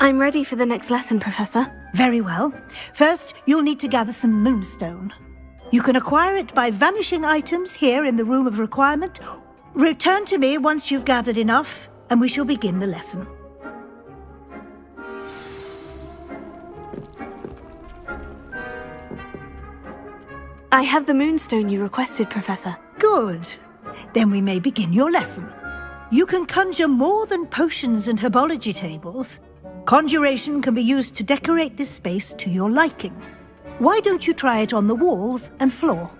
I'm ready for the next lesson, Professor. Very well. First, you'll need to gather some moonstone. You can acquire it by vanishing items here in the room of requirement. Return to me once you've gathered enough, and we shall begin the lesson. I have the moonstone you requested, Professor. Good. Then we may begin your lesson. You can conjure more than potions and herbology tables. Conjuration can be used to decorate this space to your liking. Why don't you try it on the walls and floor?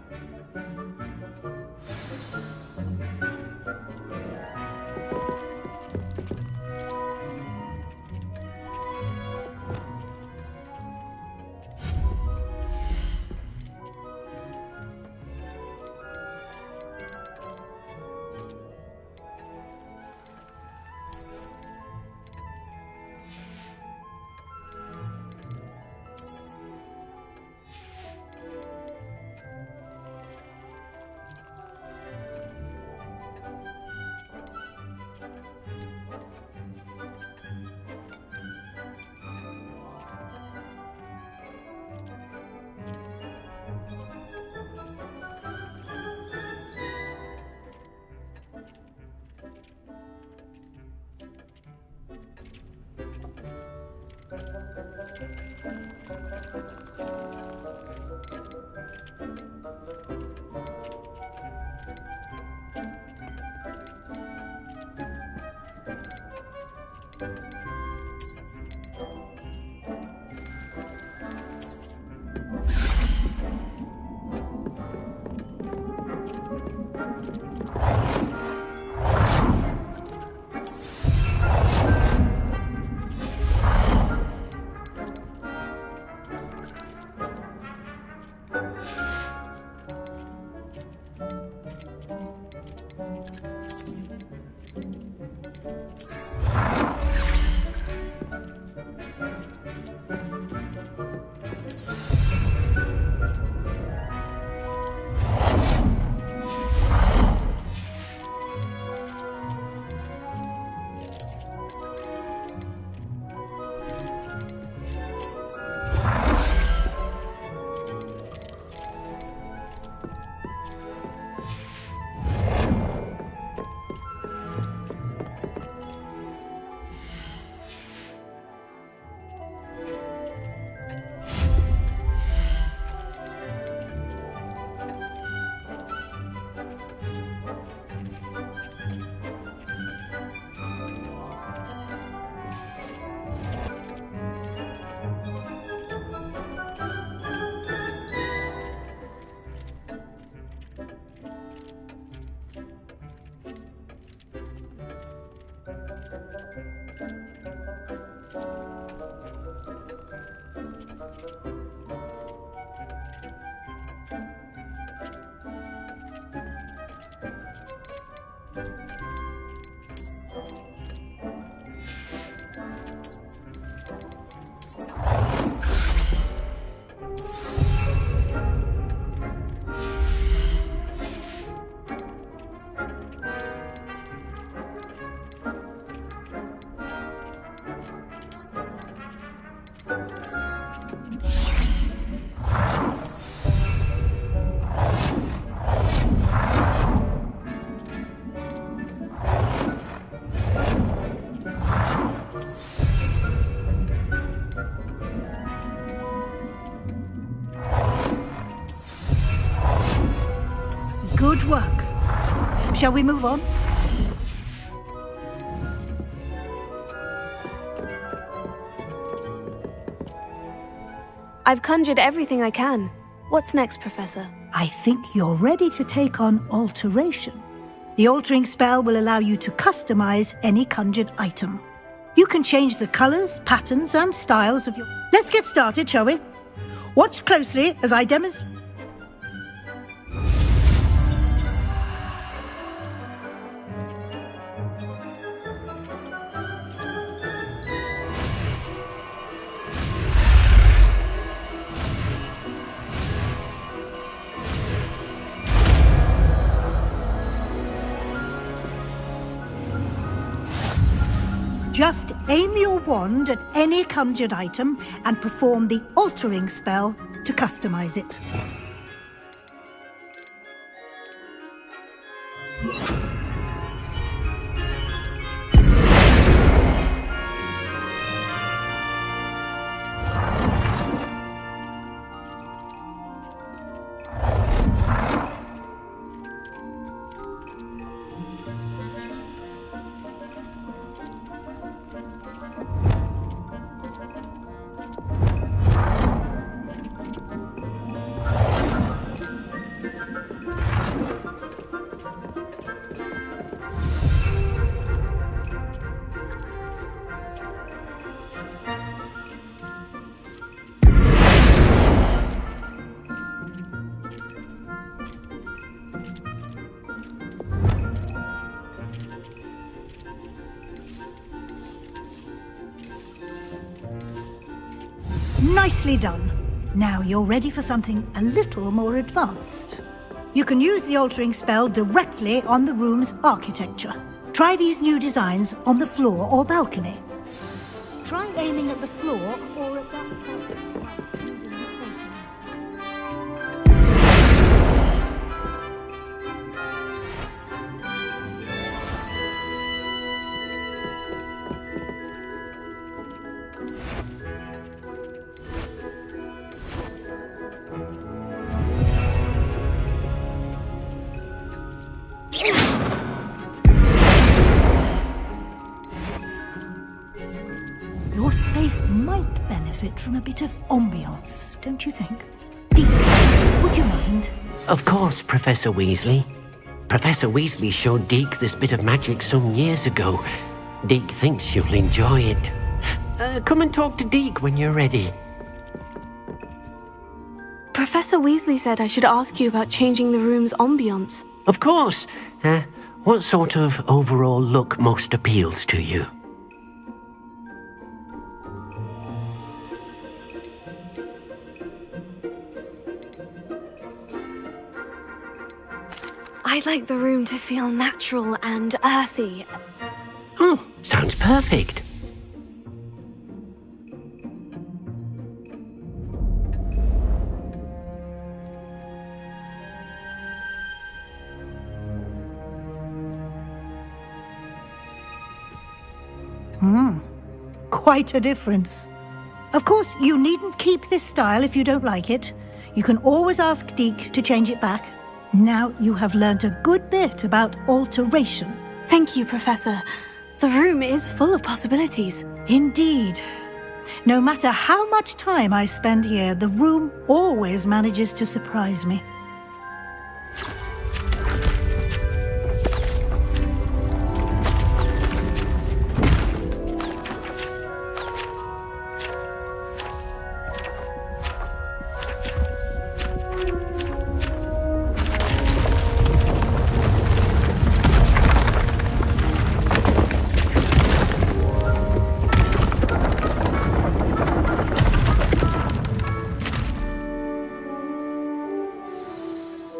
Good work. Shall we move on? I've conjured everything I can. What's next, Professor? I think you're ready to take on alteration. The altering spell will allow you to customize any conjured item. You can change the colors, patterns, and styles of your... Let's get started, shall we? Watch closely as I demonstrate. Just Aim your wand at any conjured item and perform the altering spell to customize it. Nicely done. Now you're ready for something a little more advanced. You can use the altering spell directly on the room's architecture. Try these new designs on the floor or balcony. Try aiming at the floor or at that balcony. Your space might benefit from a bit of ambiance, don't you think? Deek, would you mind? Of course, Professor Weasley. Professor Weasley showed Deke this bit of magic some years ago. Deke thinks you'll enjoy it. Come and talk to Deke when you're ready. Professor Weasley said I should ask you about changing the room's ambiance. Of course. What sort of overall look most appeals to you? I'd like the room to feel natural and earthy. Oh, sounds perfect. Quite a difference. Of course, you needn't keep this style if you don't like it. You can always ask Deke to change it back. Now you have learnt a good bit about alteration. Thank you, Professor. The room is full of possibilities. Indeed. No matter how much time I spend here, the room always manages to surprise me.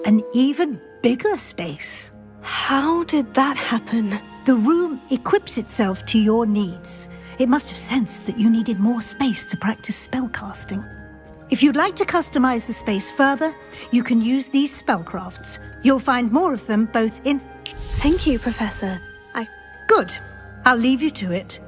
An even bigger space. How did that happen? The room equips itself to your needs. It must have sensed that you needed more space to practice spellcasting. If you'd like to customize the space further, you can use these spellcrafts. You'll find more of them both in... Thank you, Professor. Good. I'll leave you to it.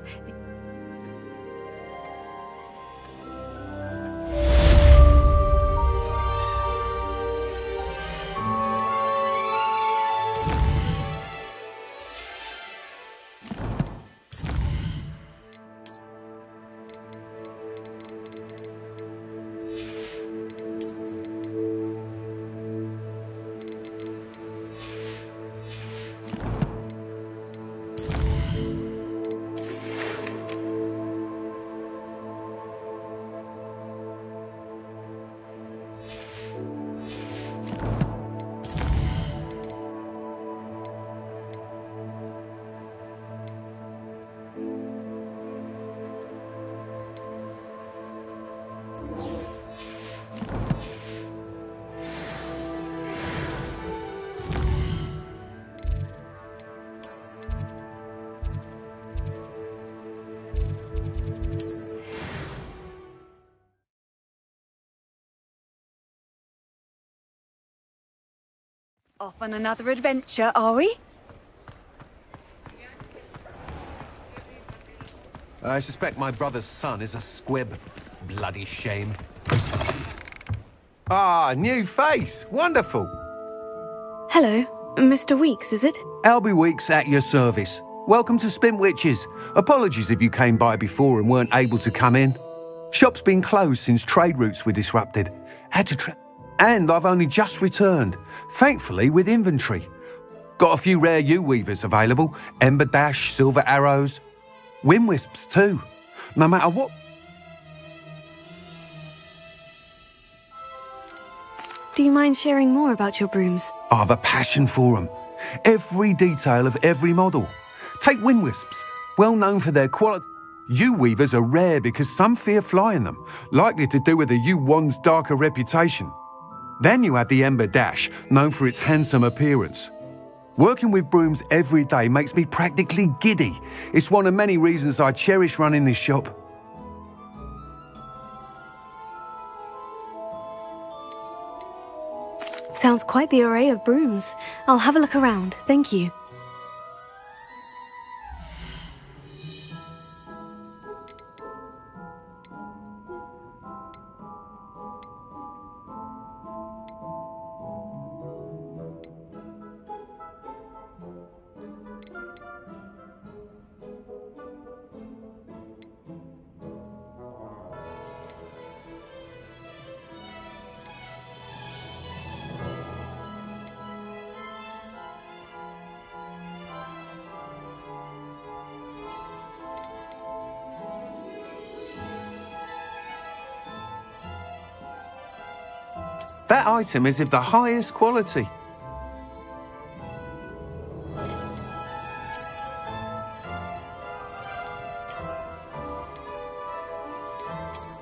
Off on another adventure, are we? I suspect my brother's son is a squib. Bloody shame. Ah, new face. Wonderful. Hello, Mr. Weeks, is it? Albie Weeks at your service. Welcome to Spintwitches. Apologies if you came by before and weren't able to come in. Shop's been closed since trade routes were disrupted. And I've only just returned, thankfully with inventory. Got a few rare U-weavers available, Ember Dash, Silver Arrows, Wind Wisps too. No matter what. Do you mind sharing more about your brooms? I've a passion for them. Every detail of every model. Take Wind Wisps, well known for their quality. U-weavers are rare because some fear flying them, likely to do with the U-wand's darker reputation. Then you have the Ember Dash, known for its handsome appearance. Working with brooms every day makes me practically giddy. It's one of many reasons I cherish running this shop. Sounds quite the array of brooms. I'll have a look around, thank you. That item is of the highest quality.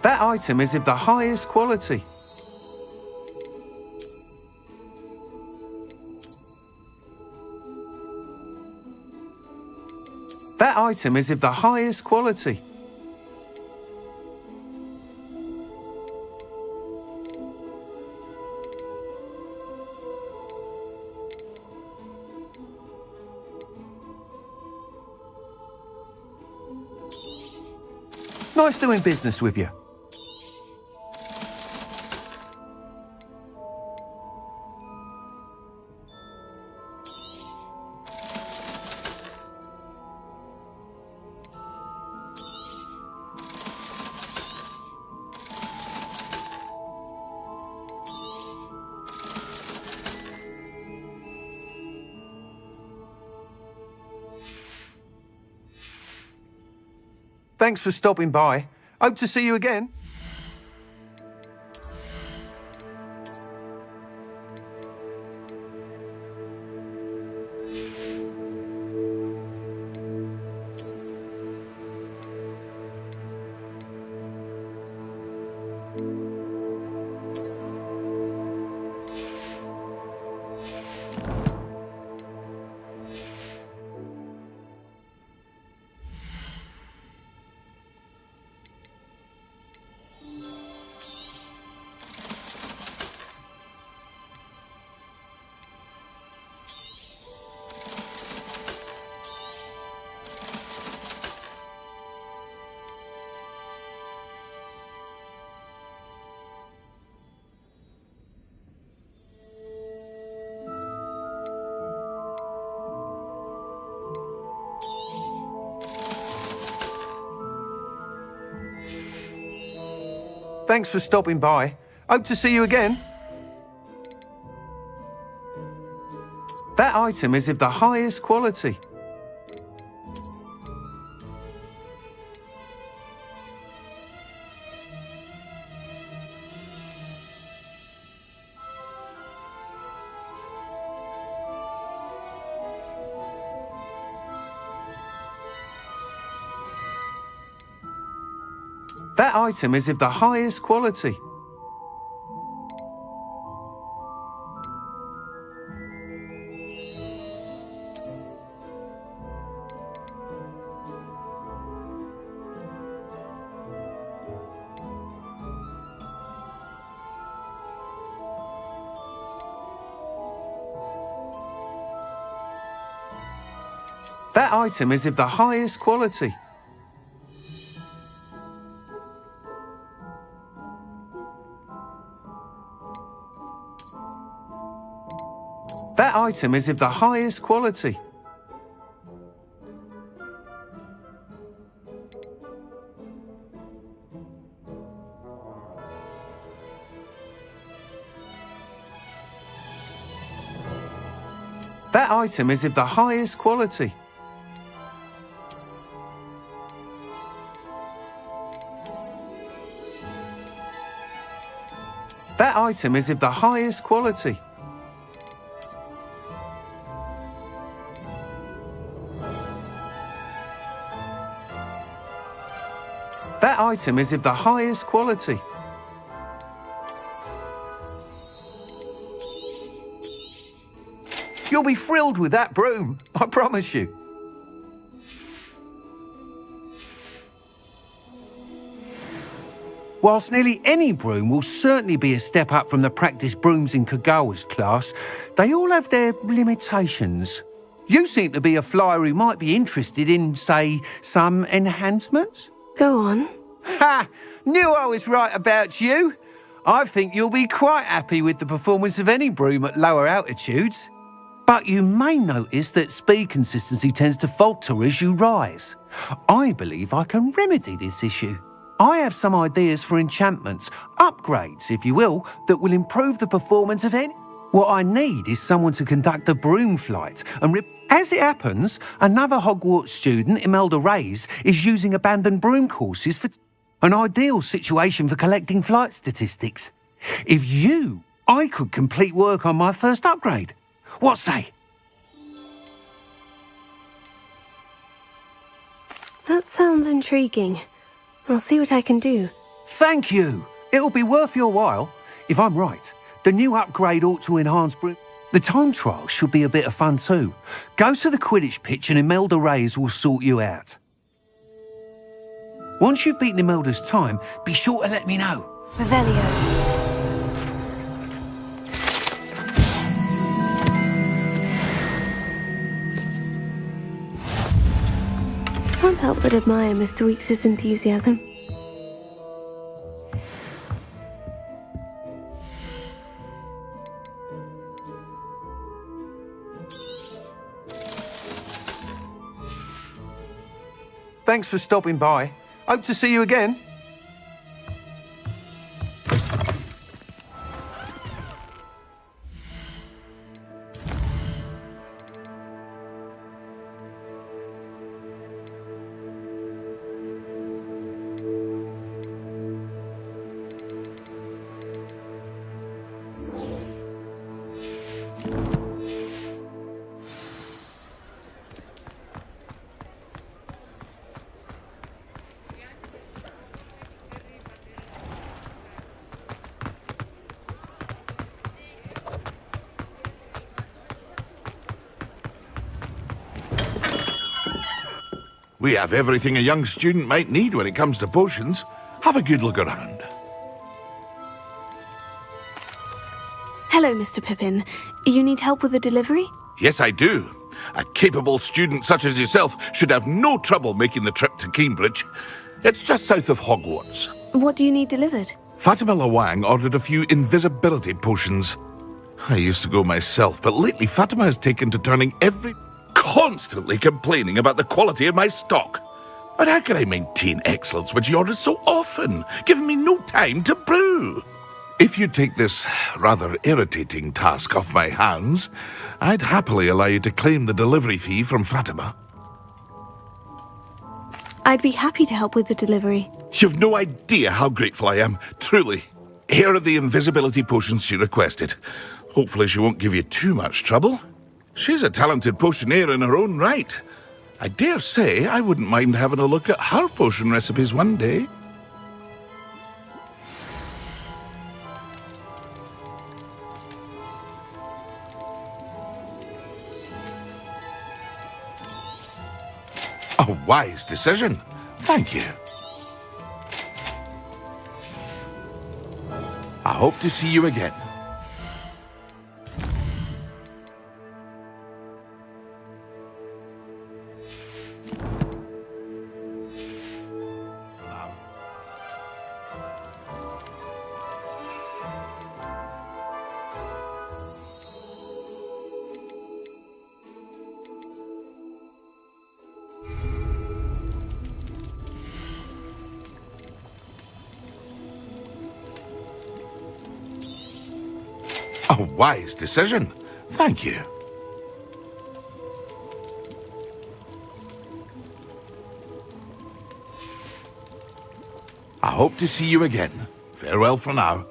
That item is of the highest quality. That item is of the highest quality. Nice doing business with you. Thanks for stopping by. Hope to see you again. Thanks for stopping by. Hope to see you again. That item is of the highest quality. That item is of the highest quality. That item is of the highest quality. That item is of the highest quality. That item is of the highest quality. That item is of the highest quality. That item is of the highest quality. You'll be thrilled with that broom, I promise you. Whilst nearly any broom will certainly be a step up from the practice brooms in Kagawa's class, they all have their limitations. You seem to be a flyer who might be interested in, say, some enhancements? Go on. Ha! Knew I was right about you. I think you'll be quite happy with the performance of any broom at lower altitudes. But you may notice that speed consistency tends to falter as you rise. I believe I can remedy this issue. I have some ideas for enchantments, upgrades, if you will, that will improve the performance of any. What I need is someone to conduct a broom flight and As it happens, another Hogwarts student, Imelda Reyes, is using abandoned broom courses for an ideal situation for collecting flight statistics. If I could complete work on my first upgrade. What say? That sounds intriguing. I'll see what I can do. Thank you. It'll be worth your while. If I'm right, the new upgrade ought to enhance broom. The time trial should be a bit of fun too. Go to the Quidditch pitch and Imelda Reyes will sort you out. Once you've beaten Imelda's time, be sure to let me know. Revelio. Can't help but admire Mr. Weekes' enthusiasm. Thanks for stopping by. Hope to see you again. We have everything a young student might need when it comes to potions. Have a good look around. Hello, Mr. Pippin. You need help with the delivery? Yes, I do. A capable student such as yourself should have no trouble making the trip to Cambridge. It's just south of Hogwarts. What do you need delivered? Fatima Lawang ordered a few invisibility potions. I used to go myself, but lately Fatima has taken to turning constantly complaining about the quality of my stock. But how can I maintain excellence when she orders so often, giving me no time to brew? If you take this rather irritating task off my hands, I'd happily allow you to claim the delivery fee from Fatima. I'd be happy to help with the delivery. You've no idea how grateful I am, truly. Here are the invisibility potions she requested. Hopefully she won't give you too much trouble. She's a talented potioneer in her own right. I dare say I wouldn't mind having a look at her potion recipes one day. A wise decision. Thank you. I hope to see you again. A wise decision. Thank you. I hope to see you again. Farewell for now.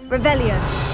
Revelio.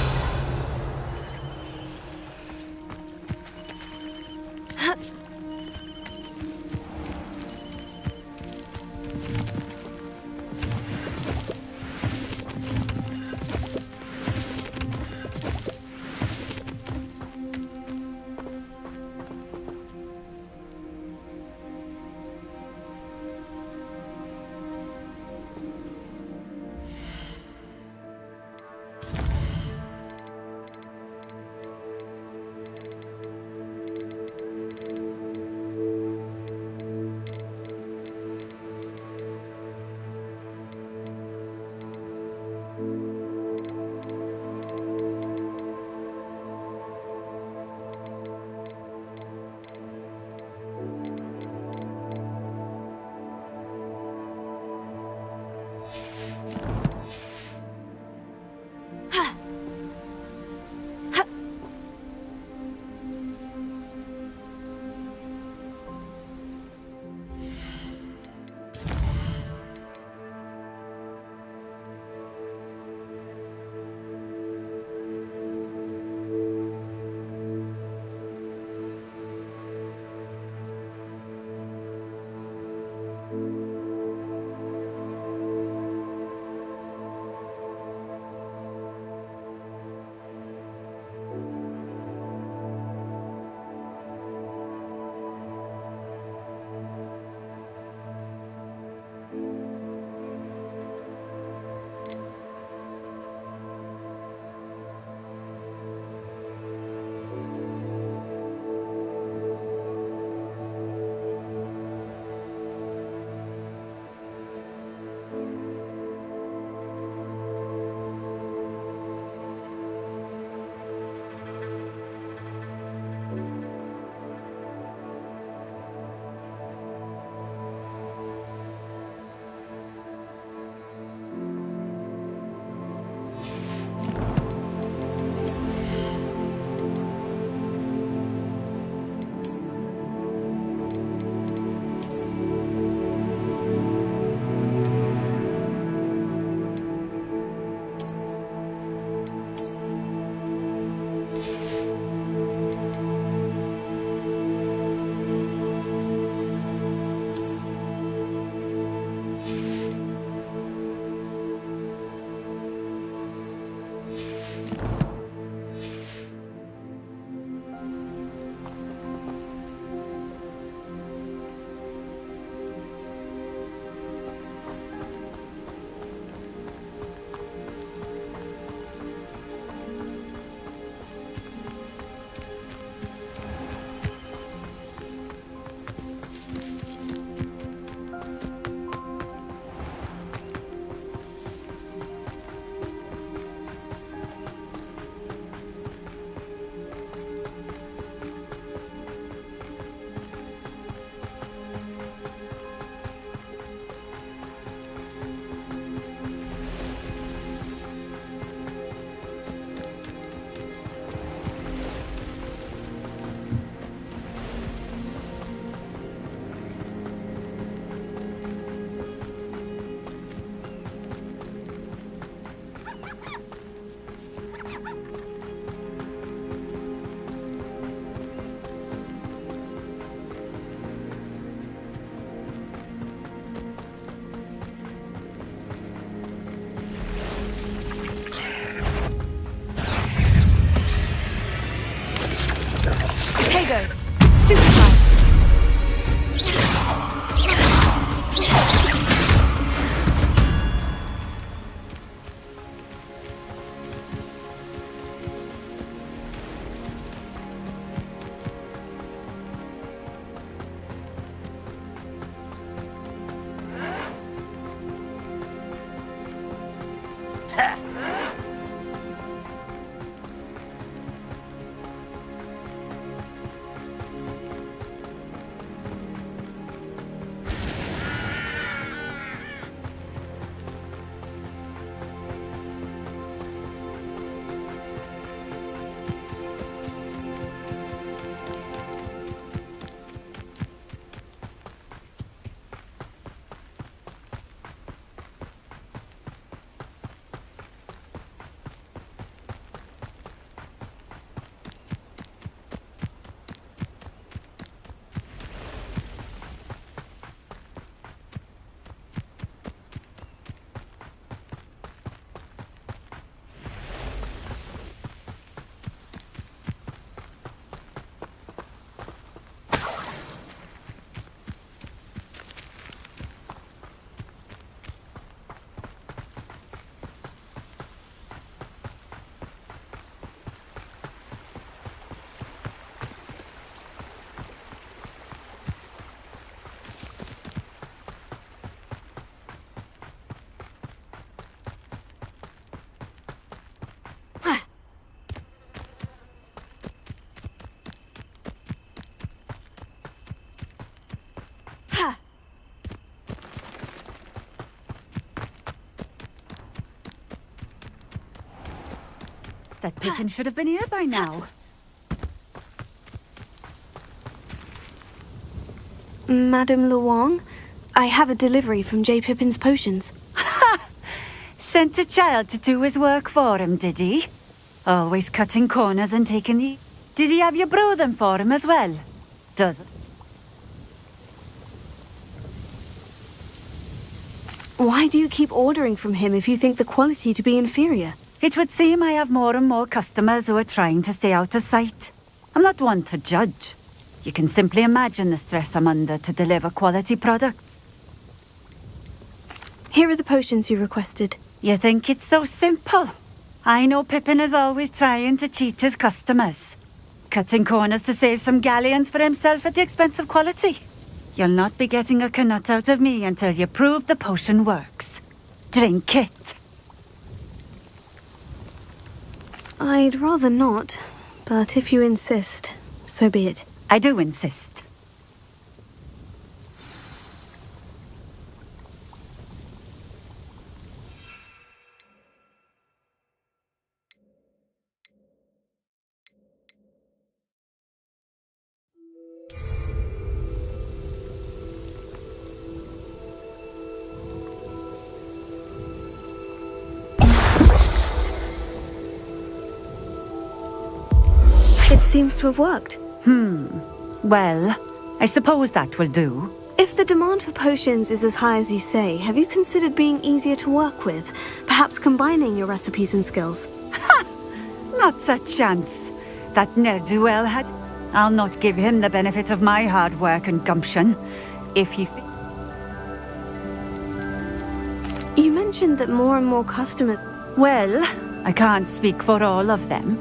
stupefy. That Pippin should have been here by now. Madame Luong, I have a delivery from J. Pippin's potions. Sent a child to do his work for him, did he? Always cutting corners and taking the... Did he have you brew them for him as well? Does... Why do you keep ordering from him if you think the quality to be inferior? It would seem I have more and more customers who are trying to stay out of sight. I'm not one to judge. You can simply imagine the stress I'm under to deliver quality products. Here are the potions you requested. You think it's so simple? I know Pippin is always trying to cheat his customers. Cutting corners to save some galleons for himself at the expense of quality. You'll not be getting a canut out of me until you prove the potion works. Drink it. I'd rather not, but if you insist, so be it. I do insist. It seems to have worked. Well, I suppose that will do. If the demand for potions is as high as you say, have you considered being easier to work with? Perhaps combining your recipes and skills? Not a chance. That ne'er-do-well had... I'll not give him the benefit of my hard work and gumption. If he... You mentioned that more and more customers... Well, I can't speak for all of them,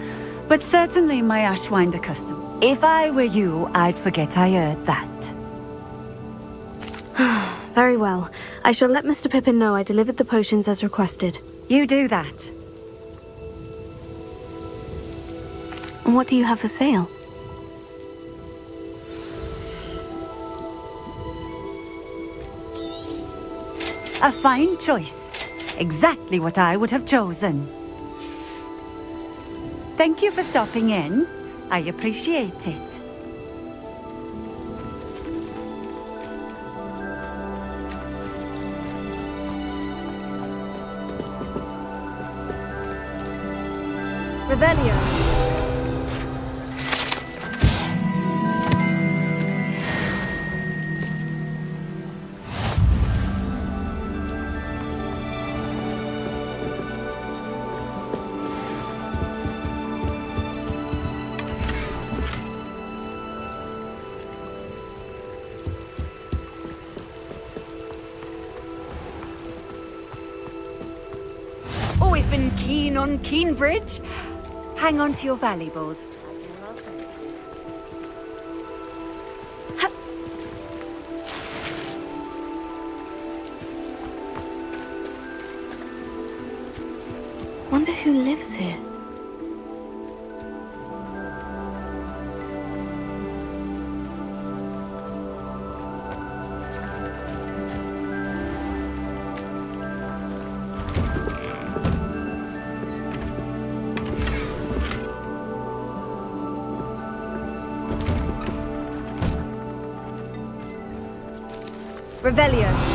but certainly my Ashwinder custom. If I were you, I'd forget I heard that. Very well. I shall let Mr. Pippin know I delivered the potions as requested. You do that. What do you have for sale? A fine choice. Exactly what I would have chosen. Thank you for stopping in. I appreciate it. Revelio. been keen on Keenbridge? Hang on to your valuables. Wonder who lives here. Revelio.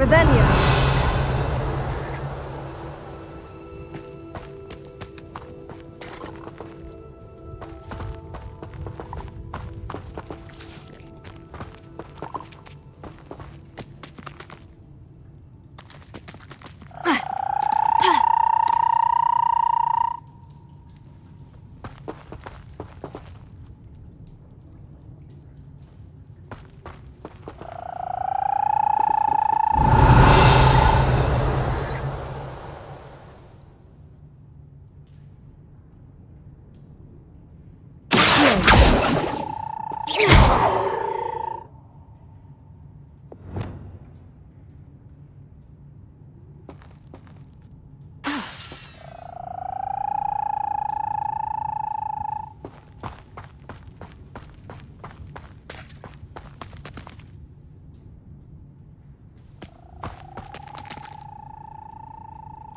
Revelio.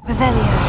Revelio.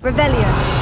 Revelio.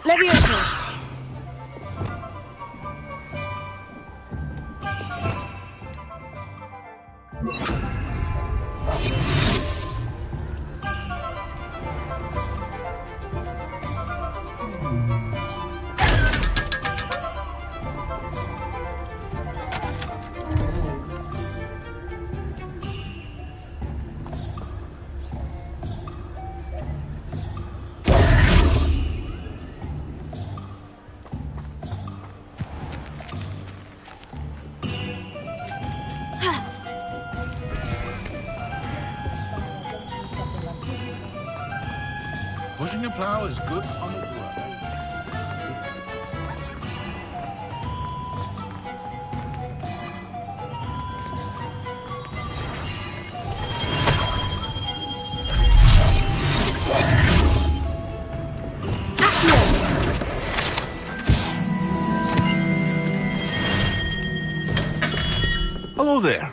Leviosa! Pushing a plow is good on the work. Hello there.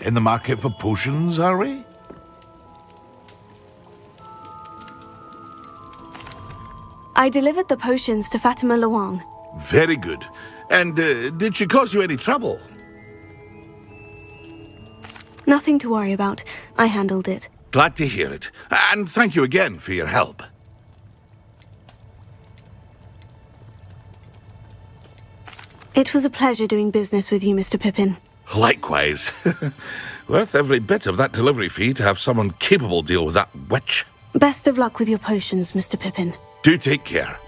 In the market for potions, are we? I delivered the potions to Fatima Luang. Very good. And did she cause you any trouble? Nothing to worry about. I handled it. Glad to hear it. And thank you again for your help. It was a pleasure doing business with you, Mr. Pippin. Likewise. Worth every bit of that delivery fee to have someone capable deal with that witch. Best of luck with your potions, Mr. Pippin. Do take care.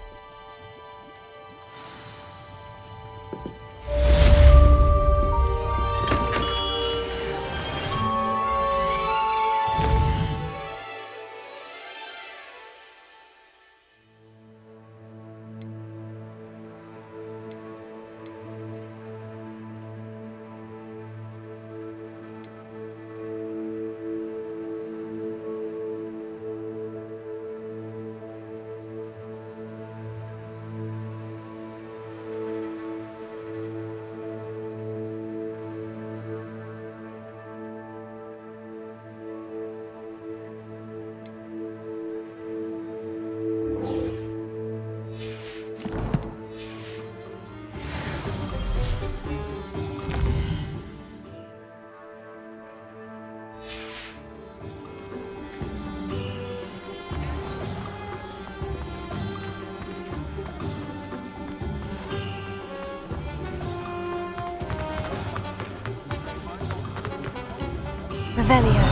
Revelio.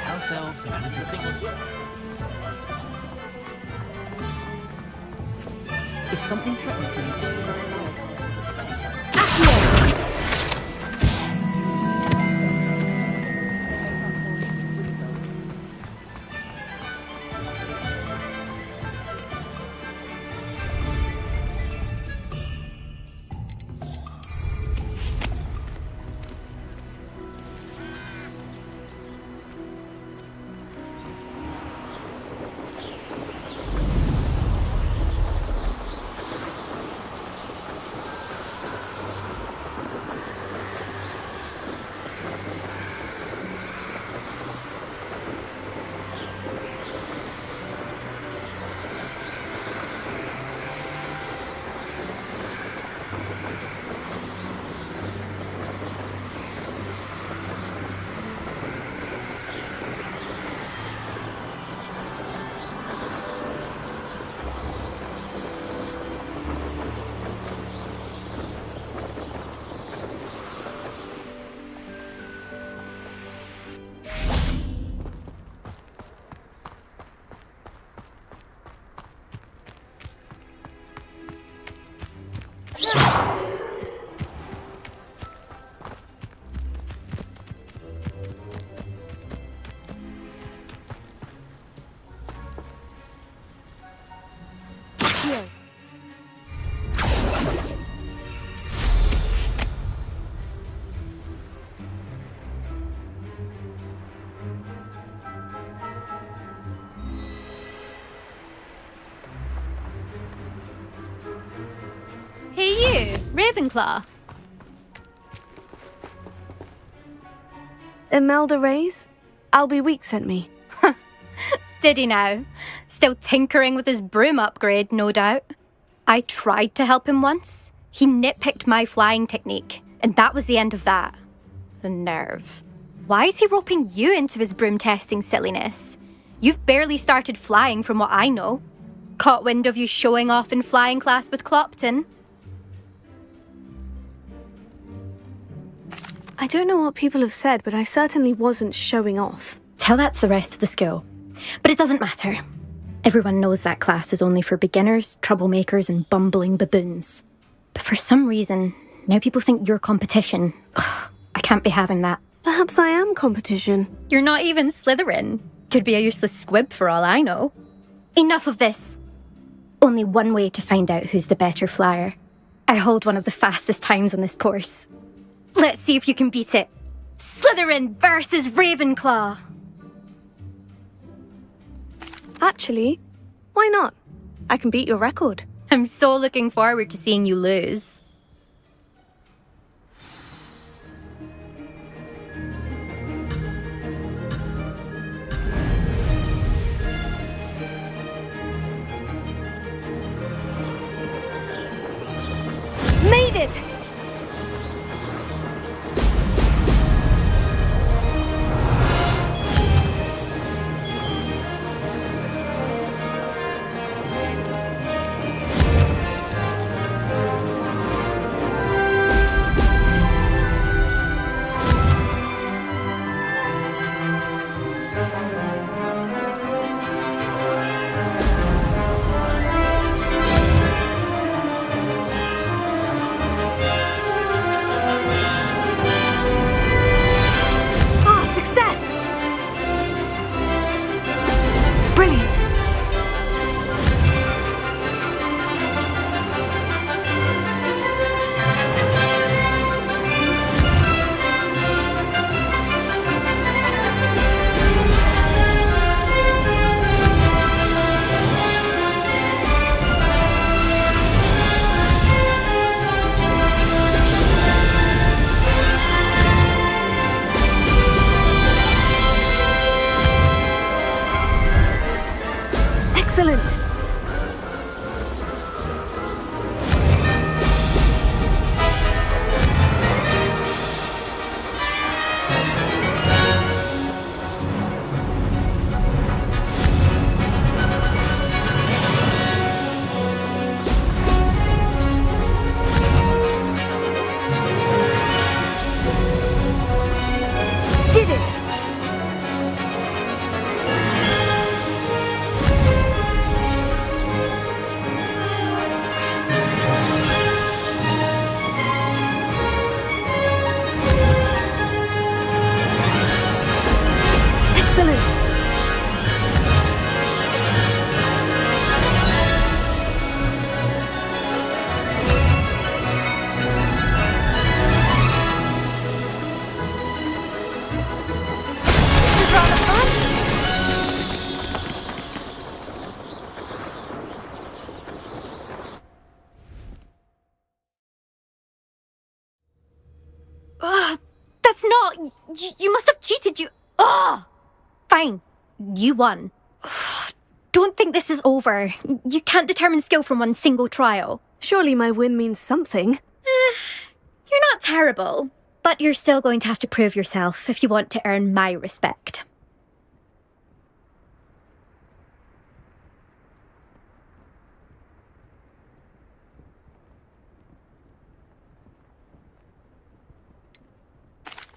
Ourselves and everything. If something threatens me, you, Ravenclaw? Imelda Reyes? Albie Week sent me. Did he now? Still tinkering with his broom upgrade, no doubt. I tried to help him once. He nitpicked my flying technique, and that was the end of that. The nerve. Why is he roping you into his broom testing silliness? You've barely started flying from what I know. Caught wind of you showing off in flying class with Clopton. I don't know what people have said, but I certainly wasn't showing off. Tell that to the rest of the school. But it doesn't matter. Everyone knows that class is only for beginners, troublemakers, and bumbling baboons. But for some reason, now people think you're competition. Ugh, I can't be having that. Perhaps I am competition. You're not even Slytherin. Could be a useless squib for all I know. Enough of this. Only one way to find out who's the better flyer. I hold one of the fastest times on this course. Let's see if you can beat it. Slytherin versus Ravenclaw. Actually, why not? I can beat your record. I'm so looking forward to seeing you lose. Made it! Excellent! Did it! Excellent! This is rather fun. Ugh, that's not... You must have cheated, you... Ugh! Fine. You won. Don't think this is over. You can't determine skill from one single trial. Surely my win means something. You're not terrible, but you're still going to have to prove yourself if you want to earn my respect.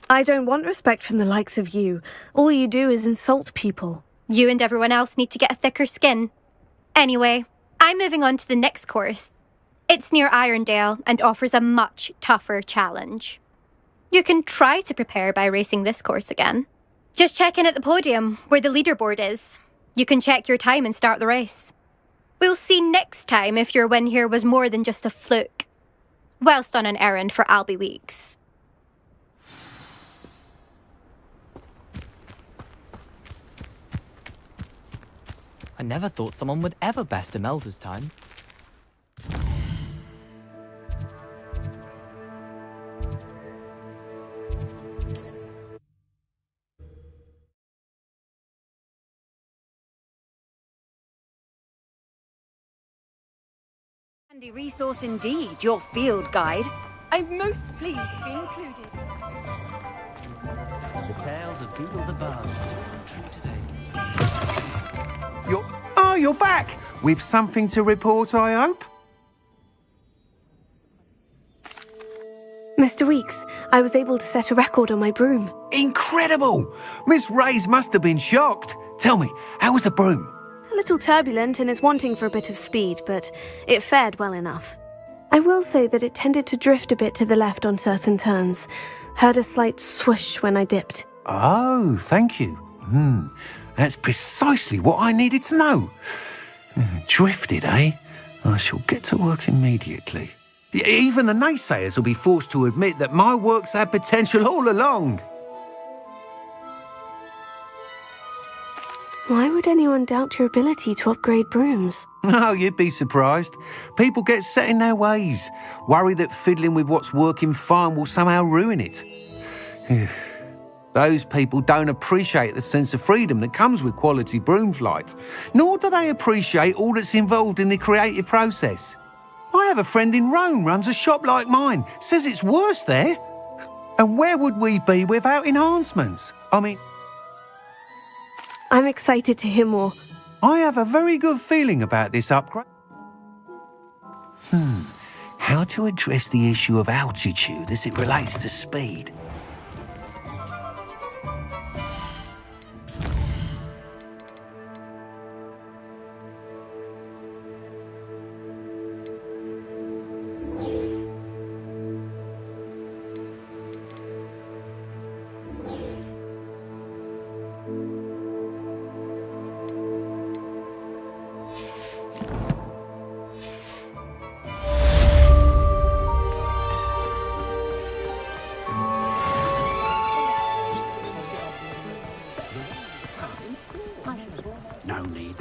I don't want respect from the likes of you. All you do is insult people. You and everyone else need to get a thicker skin. Anyway, I'm moving on to the next course. It's near Irondale and offers a much tougher challenge. You can try to prepare by racing this course again. Just check in at the podium, where the leaderboard is. You can check your time and start the race. We'll see next time if your win here was more than just a fluke. Whilst on an errand for Albie Weeks. I never thought someone would ever best Imelda's time. Handy resource indeed, your field guide. I'm most pleased to be included. The tales of Beetle the Bard still true today. You're back! With something to report, I hope? Mr. Weeks, I was able to set a record on my broom. Incredible! Miss Ray's must have been shocked. Tell me, how was the broom? A little turbulent and is wanting for a bit of speed, but it fared well enough. I will say that it tended to drift a bit to the left on certain turns. Heard a slight swoosh when I dipped. Oh, thank you. That's precisely what I needed to know. Drifted, eh? I shall get to work immediately. Even the naysayers will be forced to admit that my work's had potential all along. Why would anyone doubt your ability to upgrade brooms? Oh, you'd be surprised. People get set in their ways, worry that fiddling with what's working fine will somehow ruin it. Those people don't appreciate the sense of freedom that comes with quality broom flight, nor do they appreciate all that's involved in the creative process. I have a friend in Rome runs a shop like mine, says it's worse there. And where would we be without enhancements? I mean, I'm excited to hear more. I have a very good feeling about this upgrade. How to address the issue of altitude as it relates to speed? No need.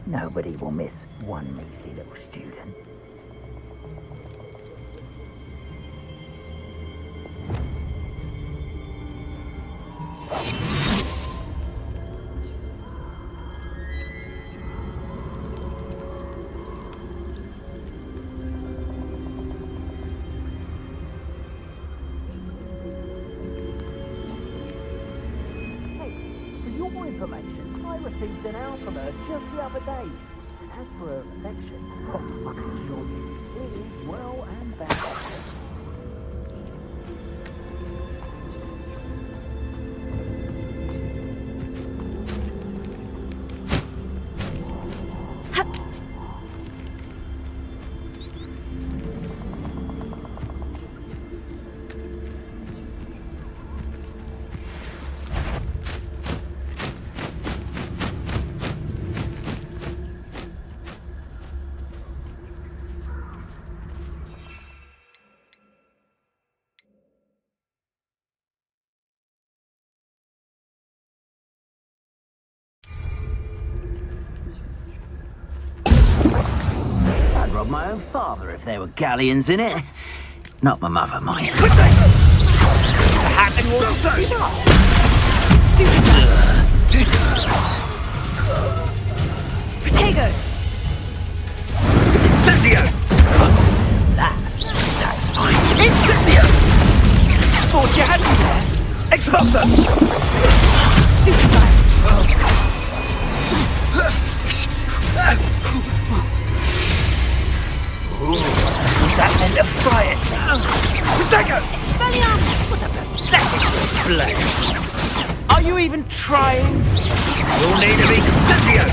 Nobody will miss one measly little student. For your information, I received an alphabet just the other day. As for her affection, I can assure you, it is well and balanced. I'd rob my own father if there were galleons in it. Not my mother, mind. Protego! Incendio! That's satisfying. Incendio! Thought you had me there. Expulso! Stupefy! Was that meant to fry it? Potato! What a pathetic display! Are you even trying? You'll need to be incendios!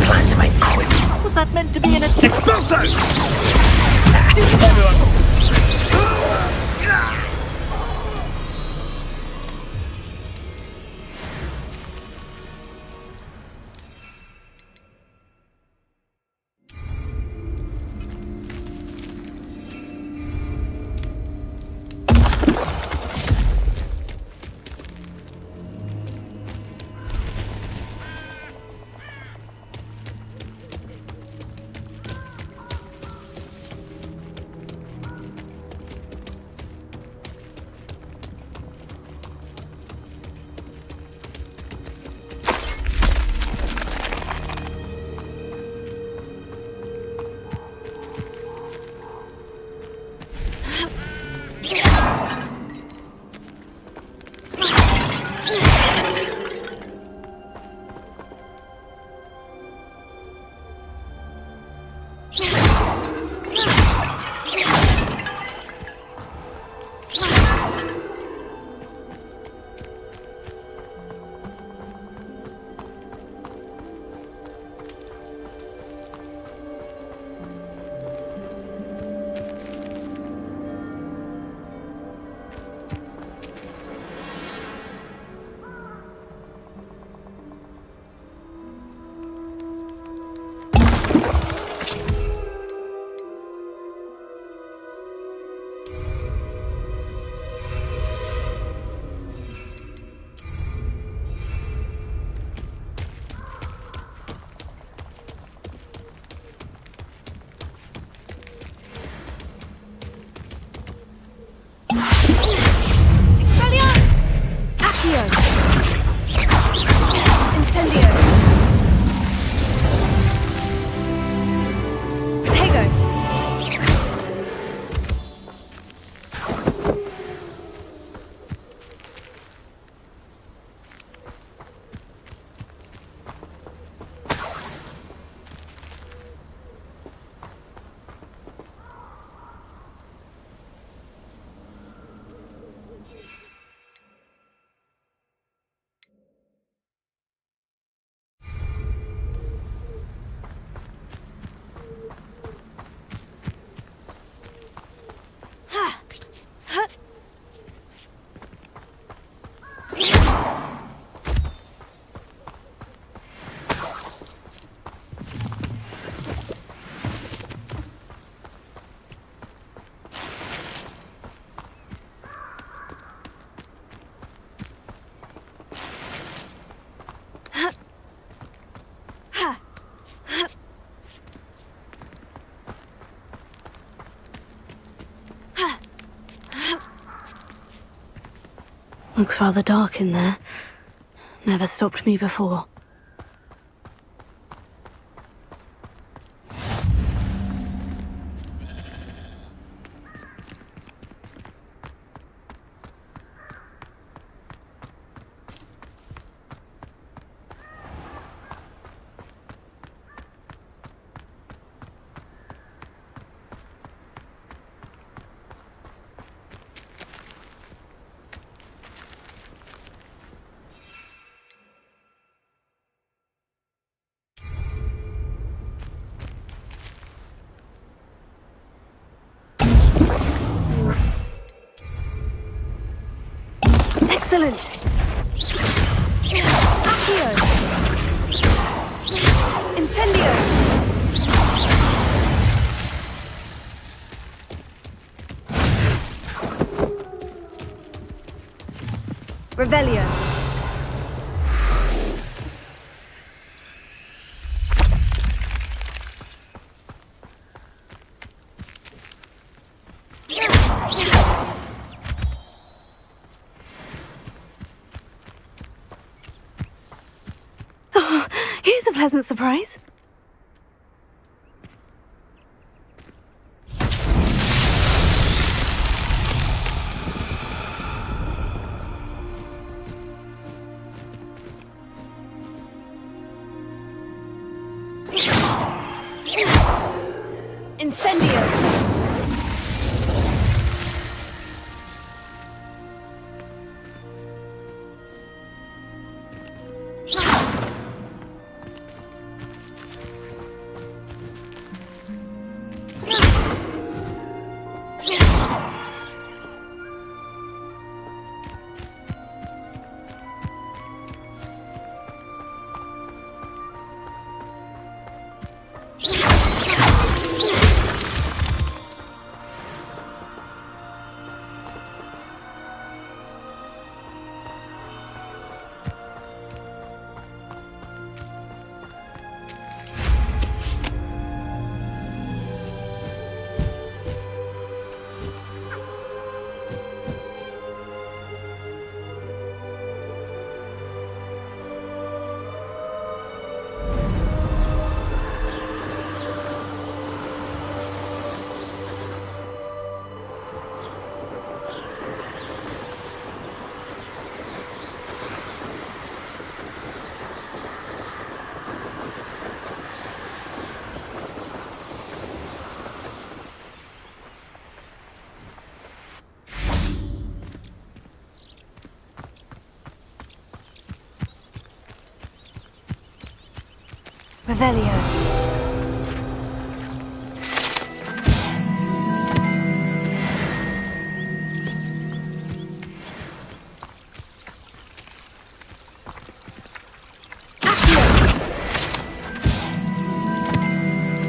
Plan to make quick. Was that meant to be an attack? Expulso! Everyone! Looks rather dark in there. Never stopped me before. Excellent! Accio! Incendio! Revelio! Here's a pleasant surprise. Incendio! Revelio.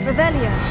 Revelio.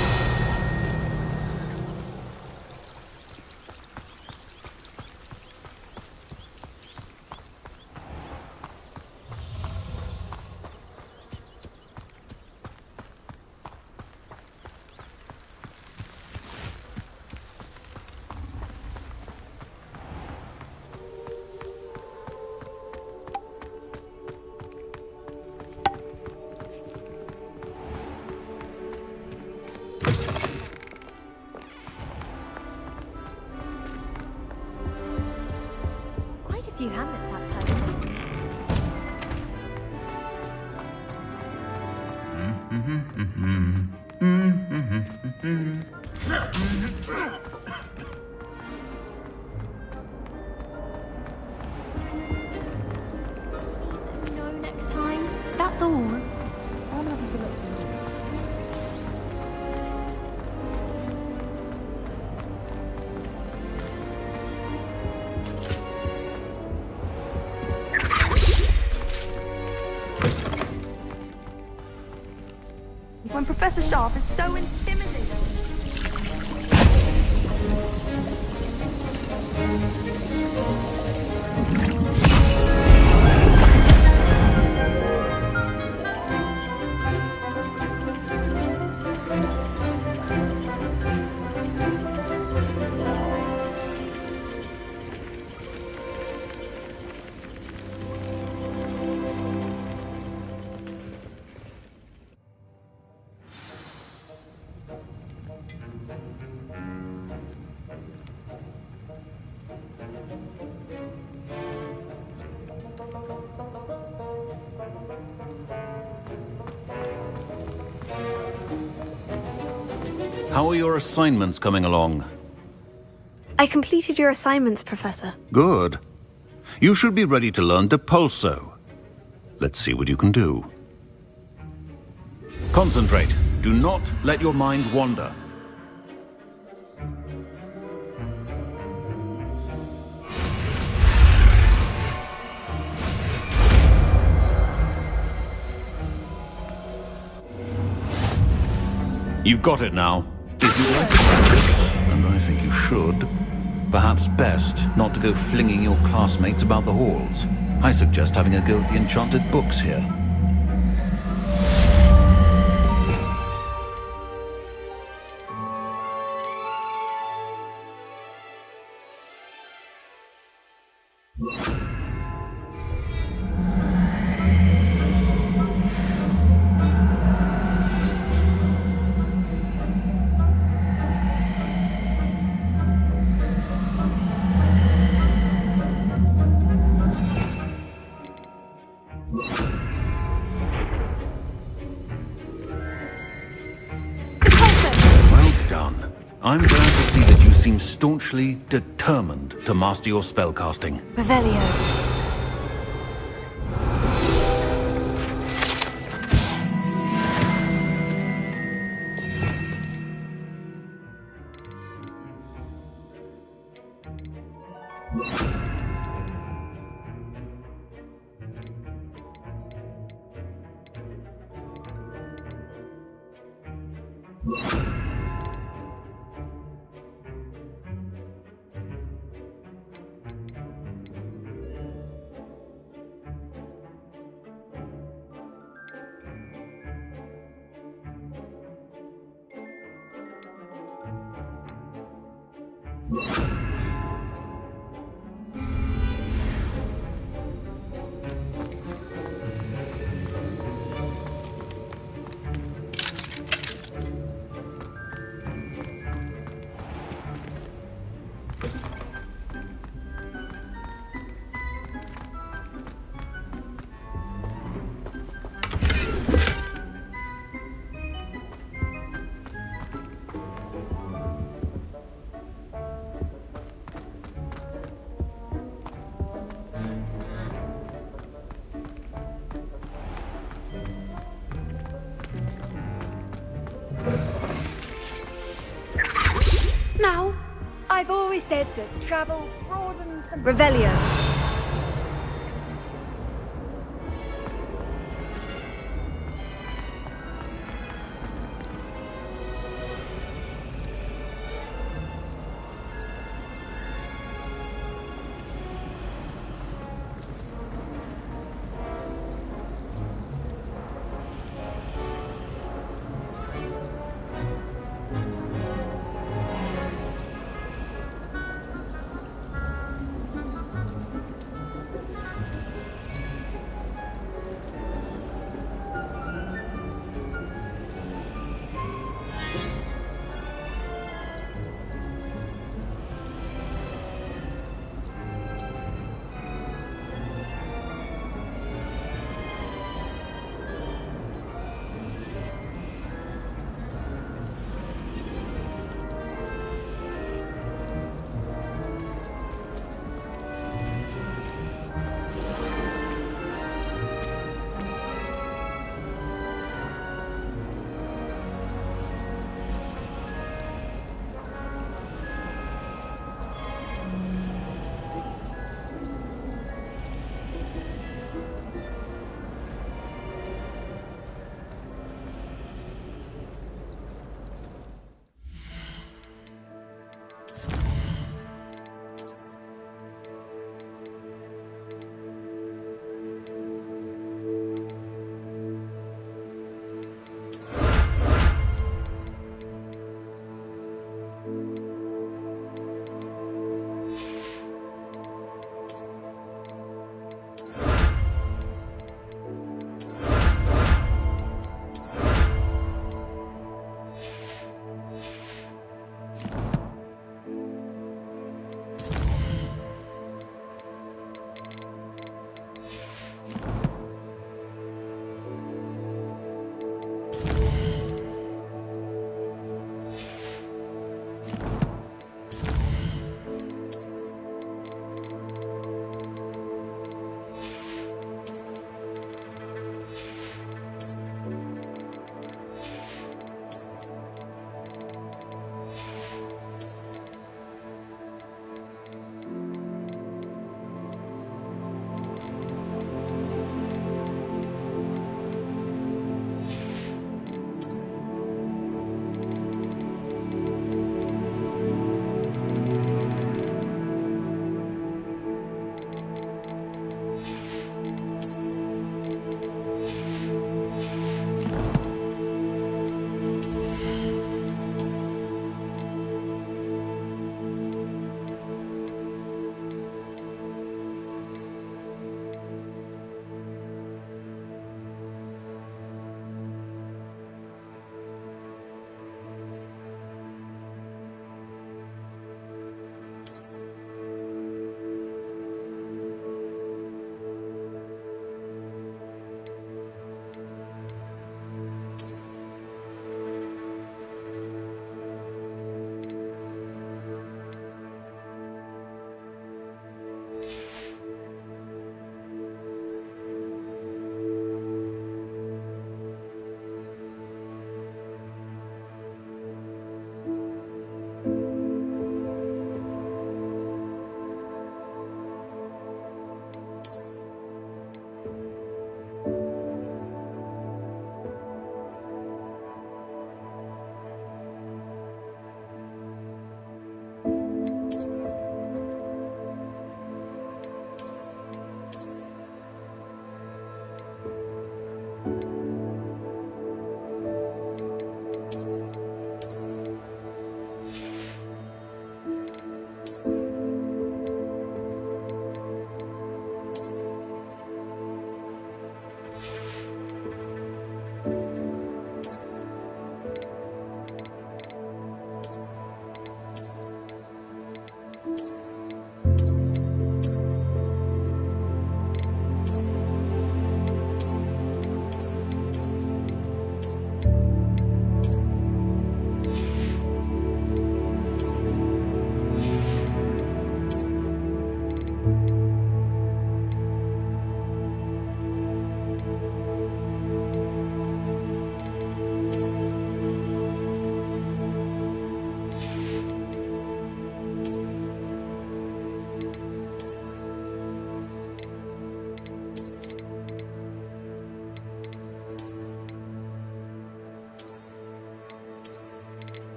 Few hamlets outside. No, next time. That's all. When Professor Sharp is so intimidating. How are your assignments coming along? I completed your assignments, Professor. Good. You should be ready to learn Depulso. Let's see what you can do. Concentrate. Do not let your mind wander. You've got it now. If you like to practice, and I think you should, perhaps best not to go flinging your classmates about the halls. I suggest having a go at the enchanted books here. I'm glad to see that you seem staunchly determined to master your spellcasting. Revelio. Now, I've always said that travel broadens the... Revelio.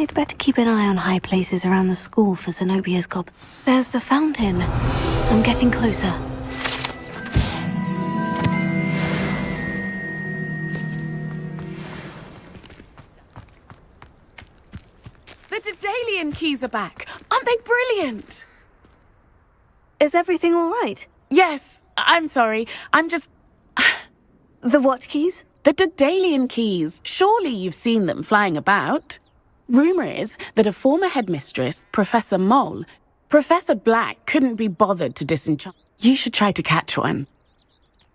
I'd better keep an eye on high places around the school for Zenobia's gob. There's the fountain. I'm getting closer. The Daedalian keys are back. Aren't they brilliant? Is everything all right? Yes, I'm sorry. I'm just... The what keys? The Daedalian keys. Surely you've seen them flying about. Rumour is that a former headmistress, Professor Moll, Professor Black couldn't be bothered to disenchant. You should try to catch one.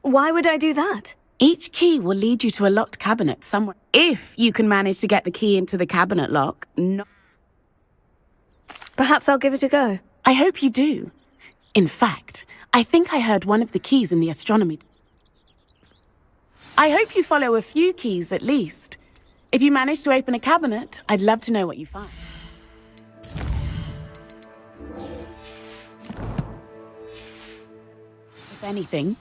Why would I do that? Each key will lead you to a locked cabinet somewhere. If you can manage to get the key into the cabinet lock, no. Perhaps I'll give it a go. I hope you do. In fact, I think I heard one of the keys in the astronomy. I hope you follow a few keys at least. If you manage to open a cabinet, I'd love to know what you find. If anything.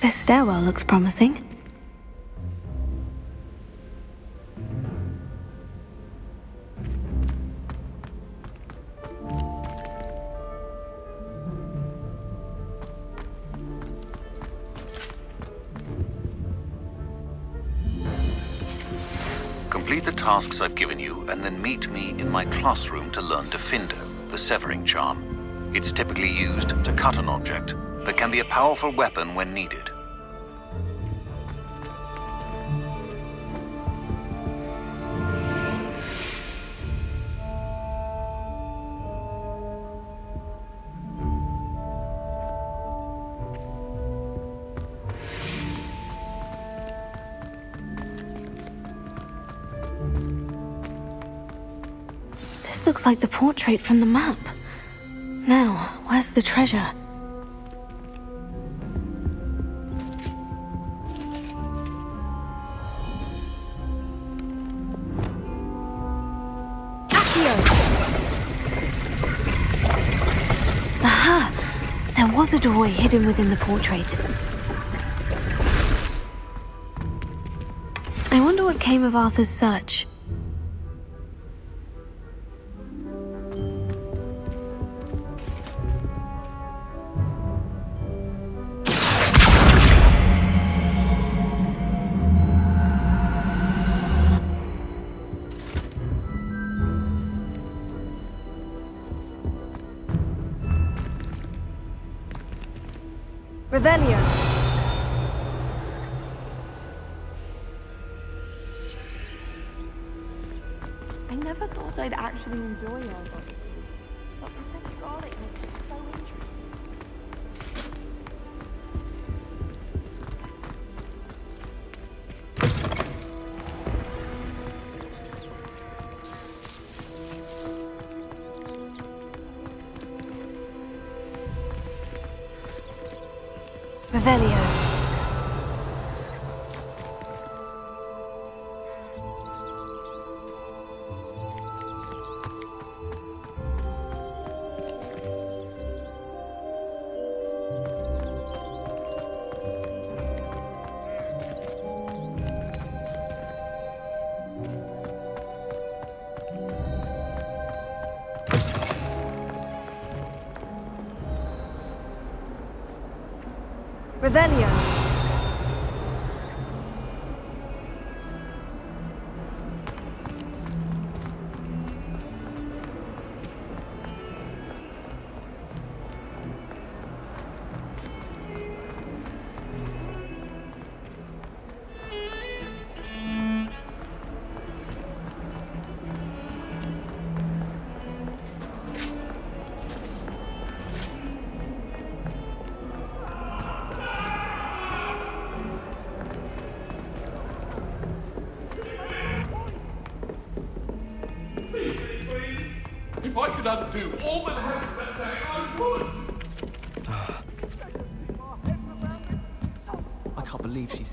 This stairwell looks promising. Complete the tasks I've given you, and then meet me in my classroom to learn Defindo, the severing charm. It's typically used to cut an object, but can be a powerful weapon when needed. This looks like the portrait from the map. Now, where's the treasure? Aha! There was a doorway hidden within the portrait. I wonder what came of Arthur's search. Revelio. I never thought I'd actually enjoy all of it. But Professor Garlic makes it so interesting. Revelio. Revelio. If I could undo all that happened that day, I would! I can't believe she's...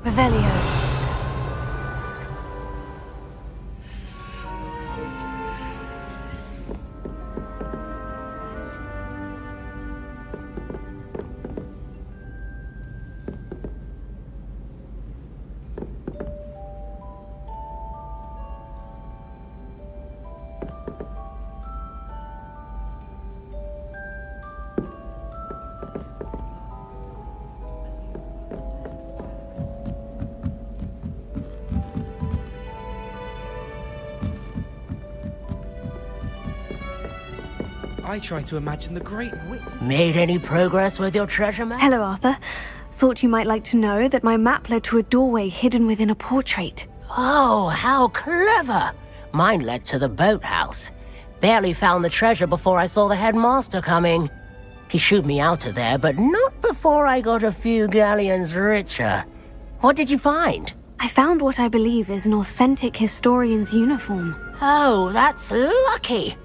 Revelio. I try to imagine the great wit... Made any progress with your treasure map? Hello, Arthur. Thought you might like to know that my map led to a doorway hidden within a portrait. Oh, how clever! Mine led to the boathouse. Barely found the treasure before I saw the headmaster coming. He shooed me out of there, but not before I got a few galleons richer. What did you find? I found what I believe is an authentic historian's uniform. Oh, that's lucky.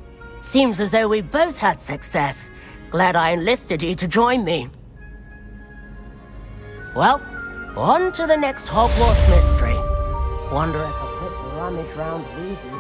Seems as though we both had success. Glad I enlisted you to join me. Well, on to the next Hogwarts mystery. Wonder if a quick rummage round Weasley's...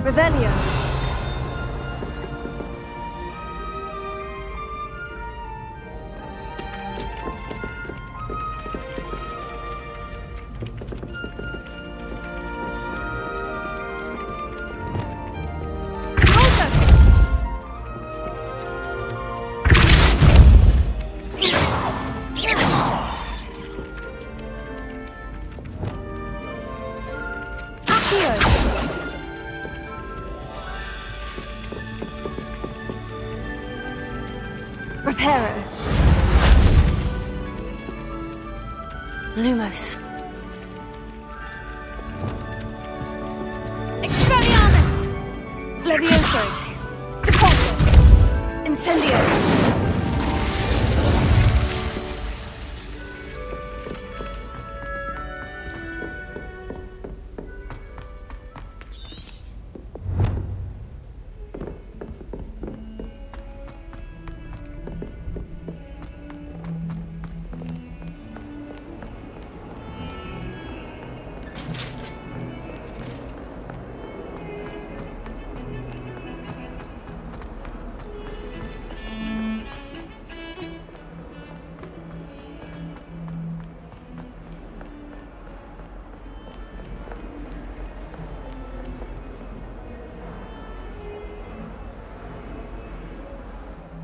Revelio. Reparo. Lumos. Expelliarmus! Levioso. Deposit. Incendio.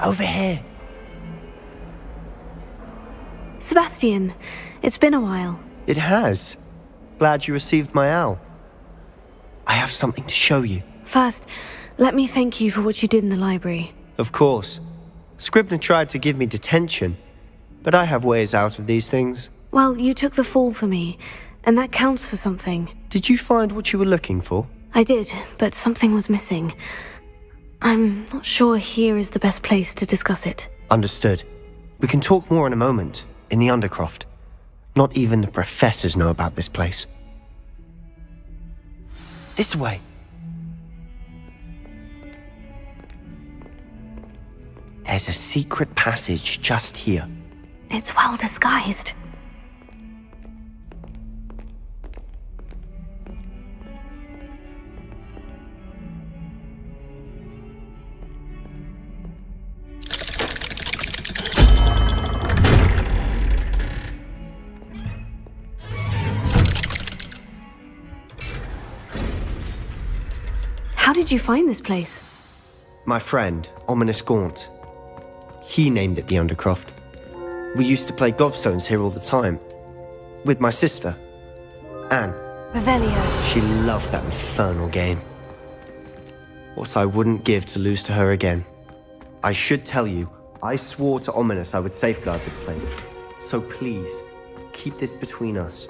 Over here. Sebastian, it's been a while. It has. Glad you received my owl. I have something to show you. First, let me thank you for what you did in the library. Of course. Scribner tried to give me detention, but I have ways out of these things. Well, you took the fall for me, and that counts for something. Did you find what you were looking for? I did, but something was missing. I'm not sure here is the best place to discuss it. Understood. We can talk more in a moment, in the Undercroft. Not even the professors know about this place. This way. There's a secret passage just here. It's well disguised. How did you find this place? My friend, Ominous Gaunt. He named it the Undercroft. We used to play gobstones here all the time. With my sister, Anne. Revelio. She loved that infernal game. What I wouldn't give to lose to her again. I should tell you, I swore to Ominous I would safeguard this place. So please, keep this between us.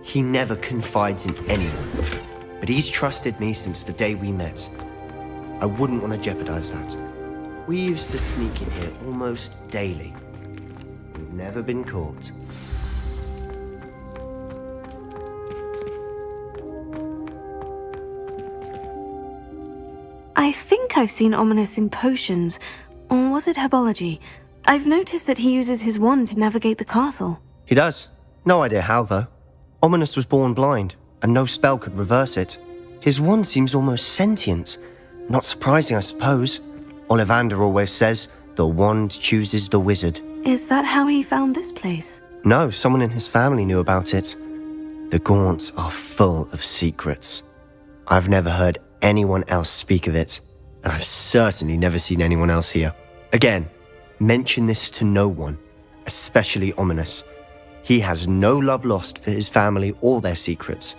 He never confides in anyone. But he's trusted me since the day we met. I wouldn't want to jeopardize that. We used to sneak in here almost daily. We've never been caught. I think I've seen Ominous in potions. Or was it herbology? I've noticed that he uses his wand to navigate the castle. He does. No idea how, though. Ominous was born blind, and no spell could reverse it. His wand seems almost sentient. Not surprising, I suppose. Ollivander always says, the wand chooses the wizard. Is that how he found this place? No, someone in his family knew about it. The Gaunts are full of secrets. I've never heard anyone else speak of it, and I've certainly never seen anyone else here. Again, mention this to no one, especially Ominous. He has no love lost for his family or their secrets,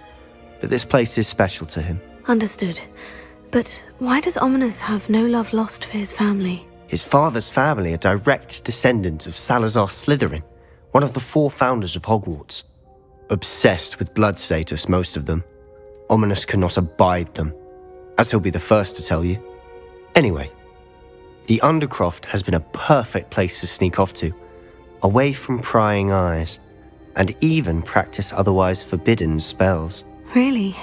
but this place is special to him. Understood. But why does Ominous have no love lost for his family? His father's family are direct descendants of Salazar Slytherin, one of the 4 founders of Hogwarts. Obsessed with blood status, most of them. Ominous cannot abide them, as he'll be the first to tell you. Anyway, the Undercroft has been a perfect place to sneak off to, away from prying eyes, and even practice otherwise forbidden spells. Really?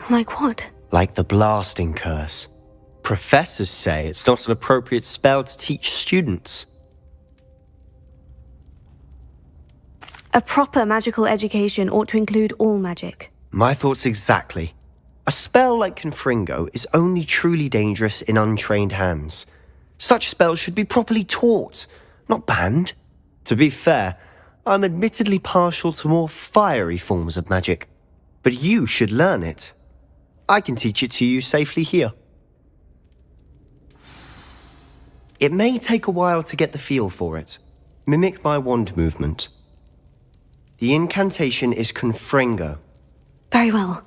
Like what? Like the blasting curse. Professors say it's not an appropriate spell to teach students. A proper magical education ought to include all magic. My thoughts exactly. A spell like Confringo is only truly dangerous in untrained hands. Such spells should be properly taught, not banned. To be fair, I'm admittedly partial to more fiery forms of magic. But you should learn it. I can teach it to you safely here. It may take a while to get the feel for it. Mimic my wand movement. The incantation is Confringo. Very well.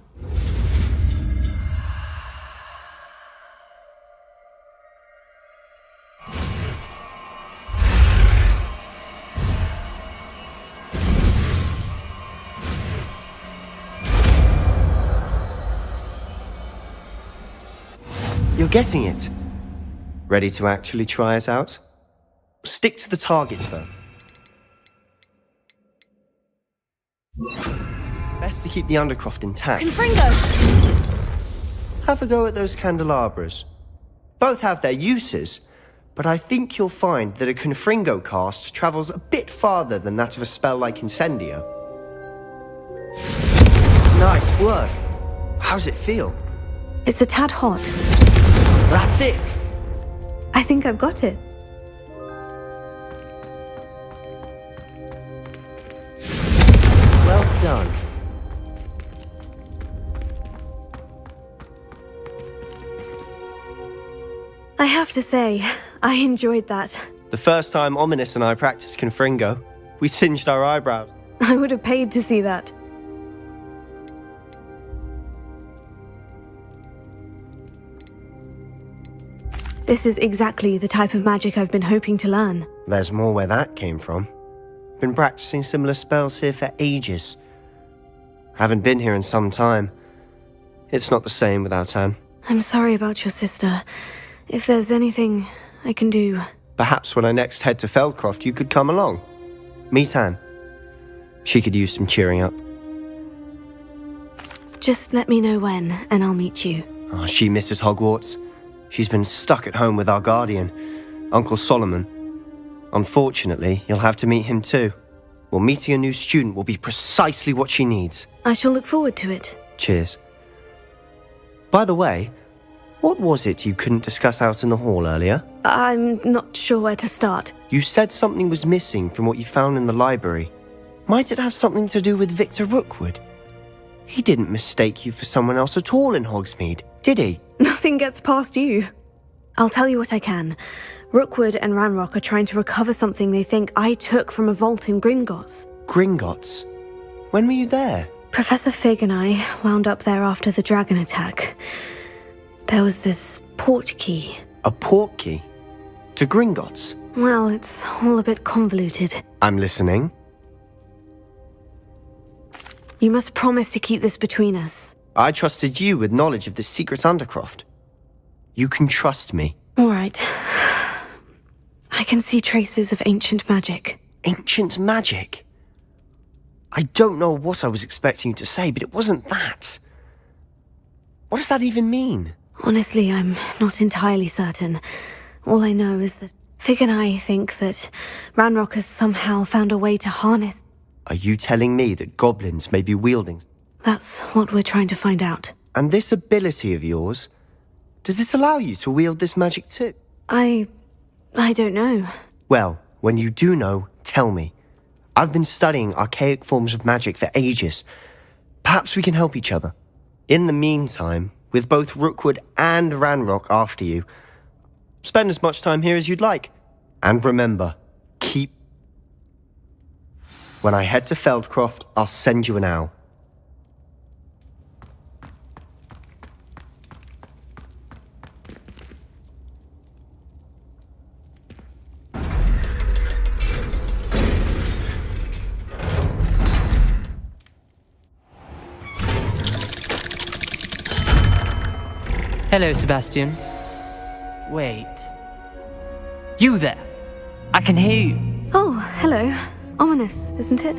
You're getting it. Ready to actually try it out? Stick to the targets, though. Best to keep the Undercroft intact. Confringo! Have a go at those candelabras. Both have their uses, but I think you'll find that a Confringo cast travels a bit farther than that of a spell like Incendio. Nice work. How's it feel? It's a tad hot. That's it! I think I've got it. Well done. I have to say, I enjoyed that. The first time Ominous and I practiced Confringo, we singed our eyebrows. I would have paid to see that. This is exactly the type of magic I've been hoping to learn. There's more where that came from. Been practicing similar spells here for ages. Haven't been here in some time. It's not the same without Anne. I'm sorry about your sister. If there's anything I can do... Perhaps when I next head to Feldcroft, you could come along. Meet Anne. She could use some cheering up. Just let me know when, and I'll meet you. Oh, she misses Hogwarts. She's been stuck at home with our guardian, Uncle Solomon. Unfortunately, you'll have to meet him too. Well, meeting a new student will be precisely what she needs. I shall look forward to it. Cheers. By the way, what was it you couldn't discuss out in the hall earlier? I'm not sure where to start. You said something was missing from what you found in the library. Might it have something to do with Victor Rookwood? He didn't mistake you for someone else at all in Hogsmeade, did he? Nothing gets past you. I'll tell you what I can. Rookwood and Ranrock are trying to recover something they think I took from a vault in Gringotts. Gringotts? When were you there? Professor Fig and I wound up there after the dragon attack. There was this port key. A port key? To Gringotts? Well, it's all a bit convoluted. I'm listening. You must promise to keep this between us. I trusted you with knowledge of the secret Undercroft. You can trust me. All right. I can see traces of ancient magic. Ancient magic? I don't know what I was expecting you to say, but it wasn't that. What does that even mean? Honestly, I'm not entirely certain. All I know is that Fig and I think that Ranrock has somehow found a way to harness... Are you telling me that goblins may be wielding... That's what we're trying to find out. And this ability of yours, does it allow you to wield this magic too? I don't know. Well, when you do know, tell me. I've been studying archaic forms of magic for ages. Perhaps we can help each other. In the meantime, with both Rookwood and Ranrock after you, spend as much time here as you'd like. And remember, keep... When I head to Feldcroft, I'll send you an owl. Hello, Sebastian. Wait. You there? I can hear you. Oh, hello. Ominous, isn't it?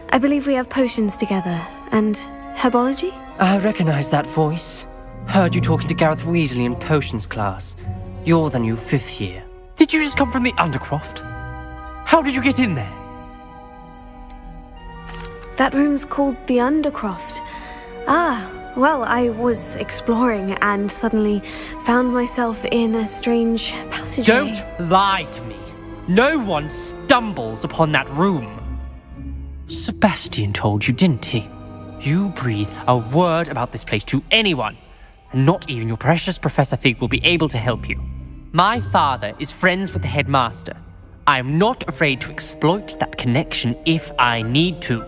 I believe we have potions together. And herbology? I recognize that voice. Heard you talking to Gareth Weasley in potions class. You're the new 5th year. Did you just come from the Undercroft? How did you get in there? That room's called the Undercroft. Ah, Well, I was exploring and suddenly found myself in a strange passageway. Don't lie to me. No one stumbles upon that room. Sebastian told you, didn't he? You breathe a word about this place to anyone, and not even your precious Professor Fig will be able to help you. My father is friends with the headmaster. I am not afraid to exploit that connection if I need to.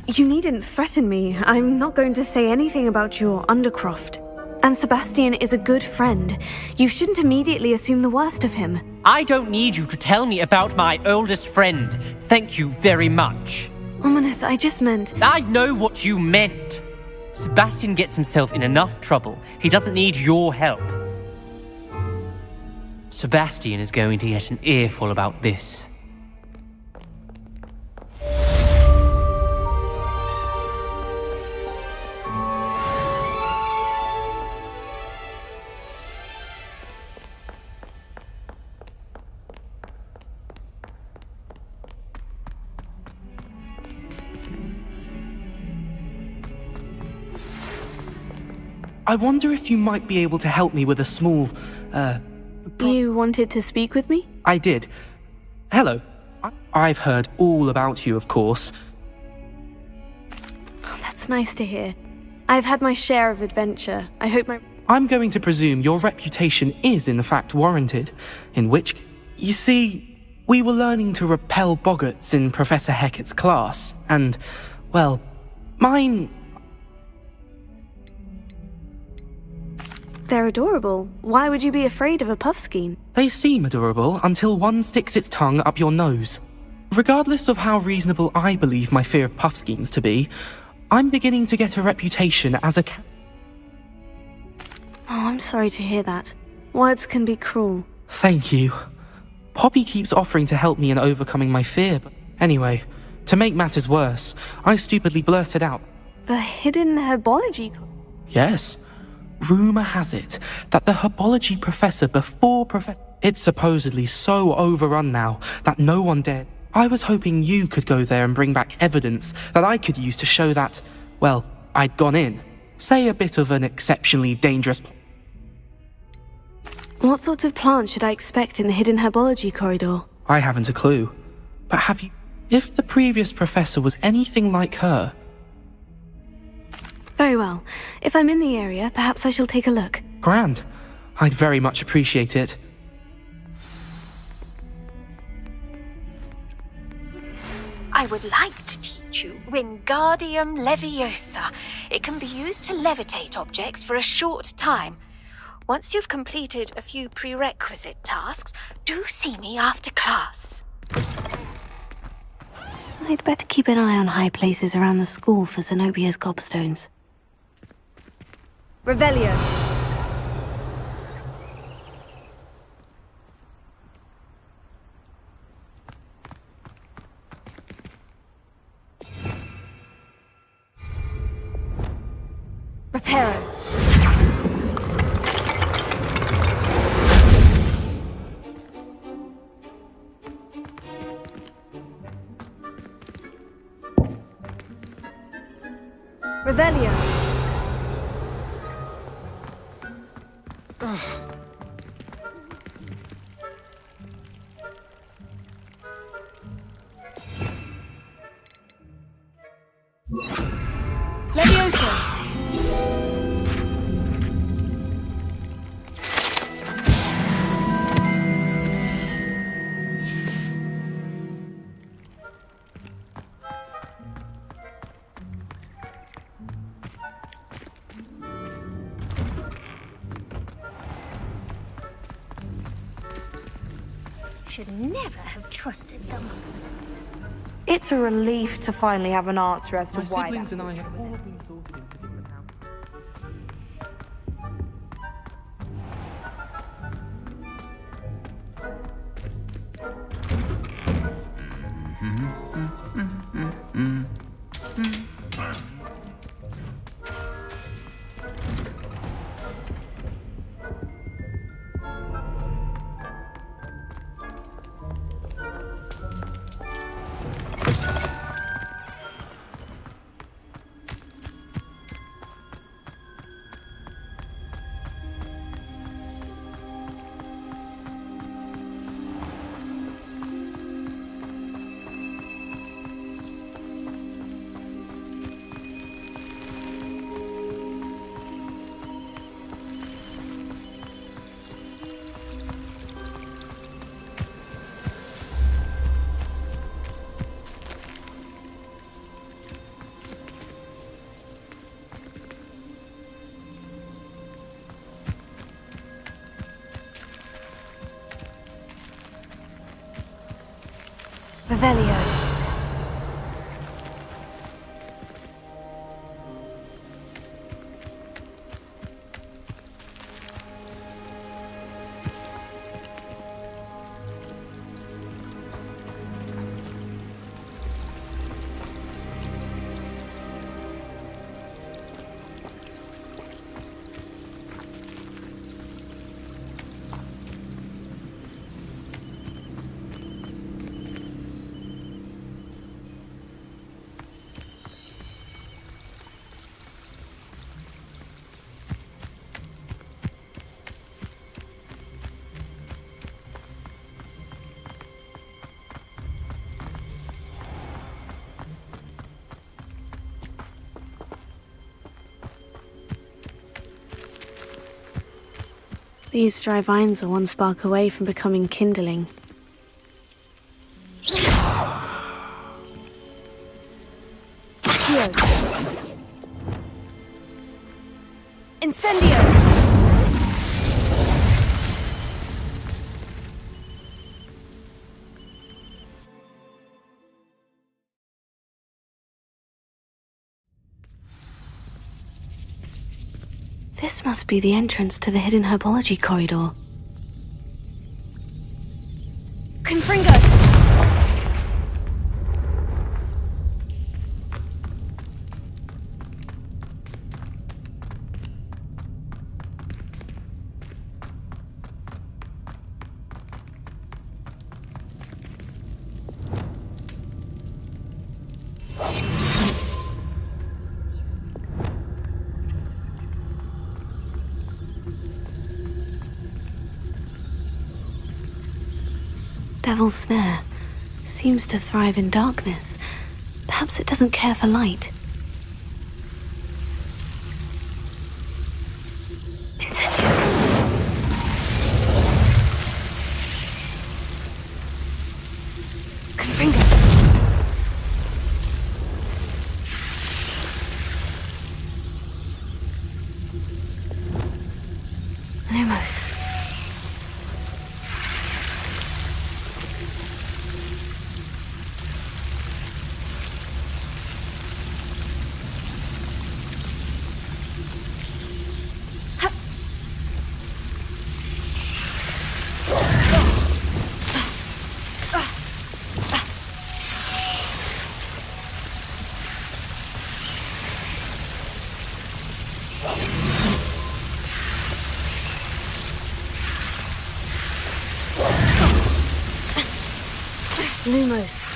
You needn't threaten me. I'm not going to say anything about your Undercroft. And Sebastian is a good friend. You shouldn't immediately assume the worst of him. I don't need you to tell me about my oldest friend. Thank you very much. Ominous, I just meant... I know what you meant. Sebastian gets himself in enough trouble. He doesn't need your help. Sebastian is going to get an earful about this. I wonder if you might be able to help me with a small, You wanted to speak with me? I did. Hello. I've heard all about you, of course. Oh, that's nice to hear. I've had my share of adventure. I hope my... I'm going to presume your reputation is in fact warranted, in which... You see, we were learning to repel boggarts in Professor Hecat's class, and, well, mine... They're adorable. Why would you be afraid of a puffskein? They seem adorable until one sticks its tongue up your nose. Regardless of how reasonable I believe my fear of puffskeins to be, I'm beginning to get a reputation as a Oh, I'm sorry to hear that. Words can be cruel. Thank you. Poppy keeps offering to help me in overcoming my fear, but anyway, to make matters worse, I stupidly blurted out. The hidden herbology... Yes. Rumour has it that the herbology professor before Professor... It's supposedly so overrun now that no one dared. I was hoping you could go there and bring back evidence that I could use to show that, well, I'd gone in. Say a bit of an exceptionally dangerous... What sort of plant should I expect in the hidden herbology corridor? I haven't a clue. But have you... If the previous professor was anything like her... Very well. If I'm in the area, perhaps I shall take a look. Grand. I'd very much appreciate it. I would like to teach you Wingardium Leviosa. It can be used to levitate objects for a short time. Once you've completed a few prerequisite tasks, do see me after class. I'd better keep an eye on high places around the school for Zenobia's gobstones. Revelio. Reparo. Revelio. Leviosa. Should never have trusted them. It's a relief to finally have an answer as to My why siblings that and I have all been sorted into different houses. Revelio. These dry vines are one spark away from becoming kindling. Here. Incendio! This must be the entrance to the hidden herbology corridor. Confringo! Devil's Snare seems to thrive in darkness. Perhaps it doesn't care for light. Incendio. Confringo. Lumos. Lumos.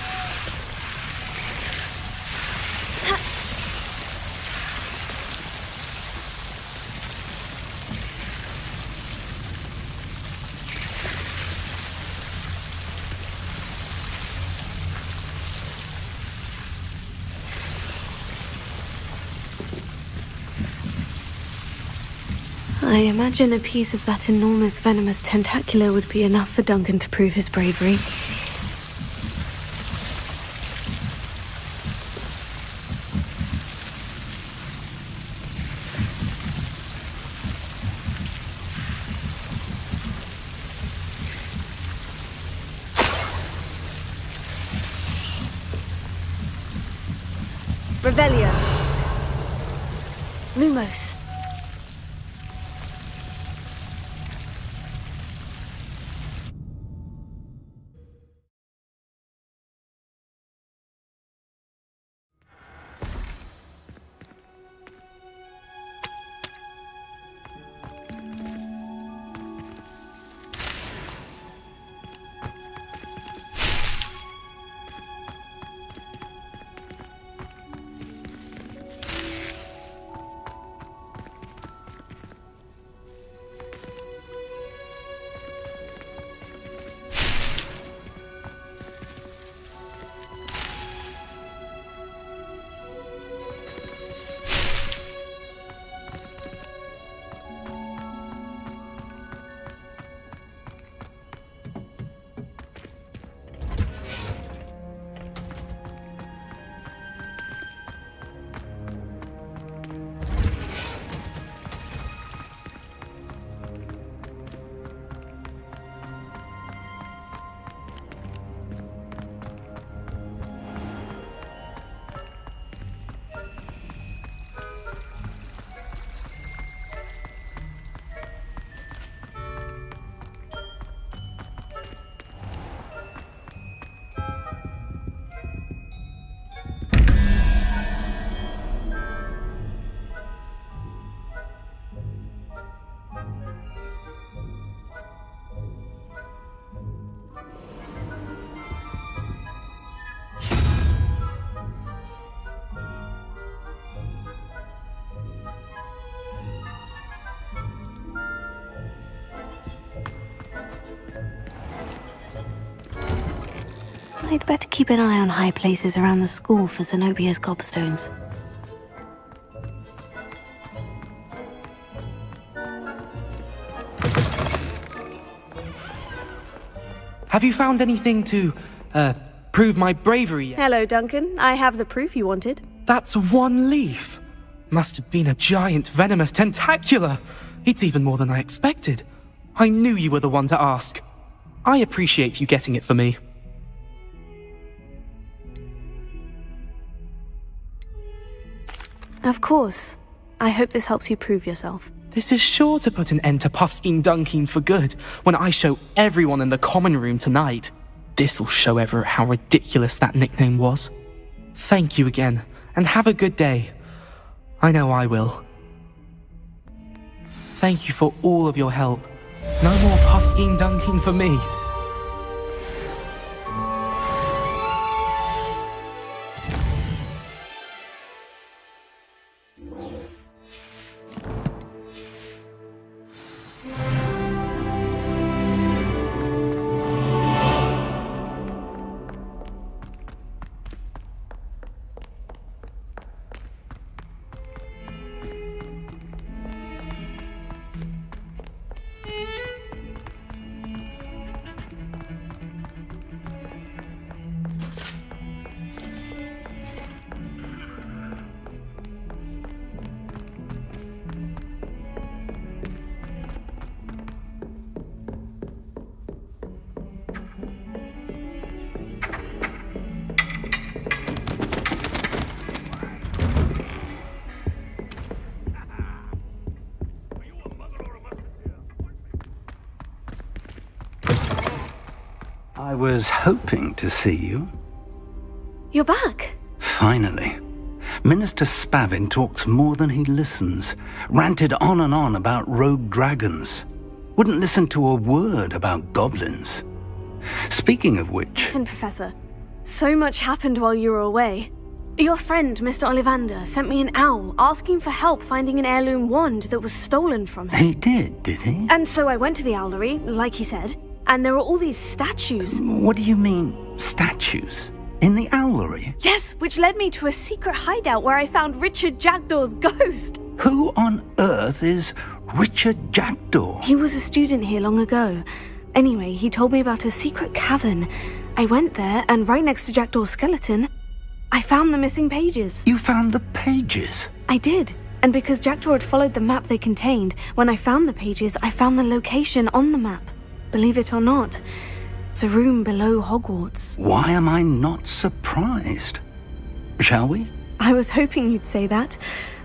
I imagine a piece of that enormous venomous tentacular would be enough for Duncan to prove his bravery. Revelio. Lumos. I'd better keep an eye on high places around the school for Zenobia's gobstones. Have you found anything to, prove my bravery yet? Hello, Duncan. I have the proof you wanted. That's one leaf. Must have been a giant venomous tentacula. It's even more than I expected. I knew you were the one to ask. I appreciate you getting it for me. Of course. I hope this helps you prove yourself. This is sure to put an end to Puffskein Dunkeen for good when I show everyone in the common room tonight. This'll show Everett how ridiculous that nickname was. Thank you again, and have a good day. I know I will. Thank you for all of your help. No more Puffskein Dunkeen for me. I was hoping to see you. You're back. Finally. Minister Spavin talks more than he listens. Ranted on and on about rogue dragons. Wouldn't listen to a word about goblins. Speaking of which... Listen, Professor. So much happened while you were away. Your friend, Mr. Ollivander, sent me an owl asking for help finding an heirloom wand that was stolen from him. He did he? And so I went to the owlery, like he said, and there were all these statues. What do you mean, statues? In the owlery? Yes, which led me to a secret hideout where I found Richard Jackdaw's ghost. Who on earth is Richard Jackdaw? He was a student here long ago. Anyway, he told me about a secret cavern. I went there, and right next to Jackdaw's skeleton, I found the missing pages. You found the pages? I did. And because Jackdaw had followed the map they contained, when I found the pages, I found the location on the map. Believe it or not, it's a room below Hogwarts. Why am I not surprised? Shall we? I was hoping you'd say that.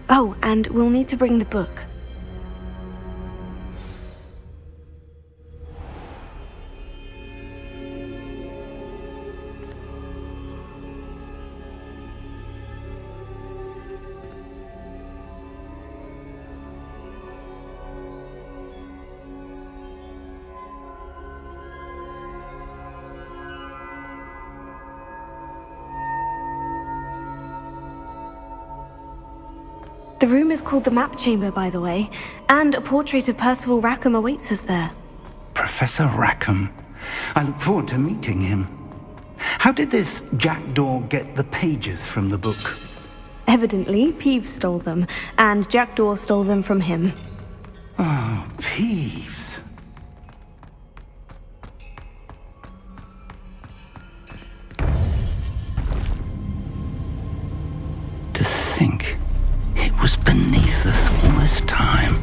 Oh, and we'll need to bring the book. The room is called the Map Chamber, by the way, and a portrait of Percival Rackham awaits us there. Professor Rackham. I look forward to meeting him. How did this Jackdaw get the pages from the book? Evidently, Peeves stole them, and Jackdaw stole them from him. Oh, Peeves. To think it was beneath us all this time.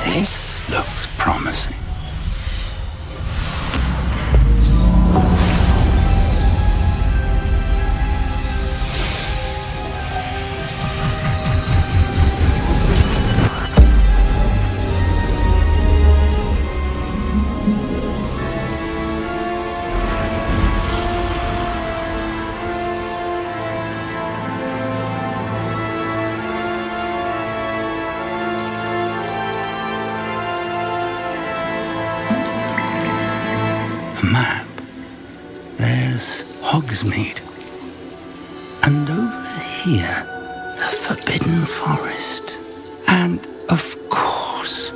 This looks promising. There's Hogsmeade. And over here, the Forbidden Forest. And, of course,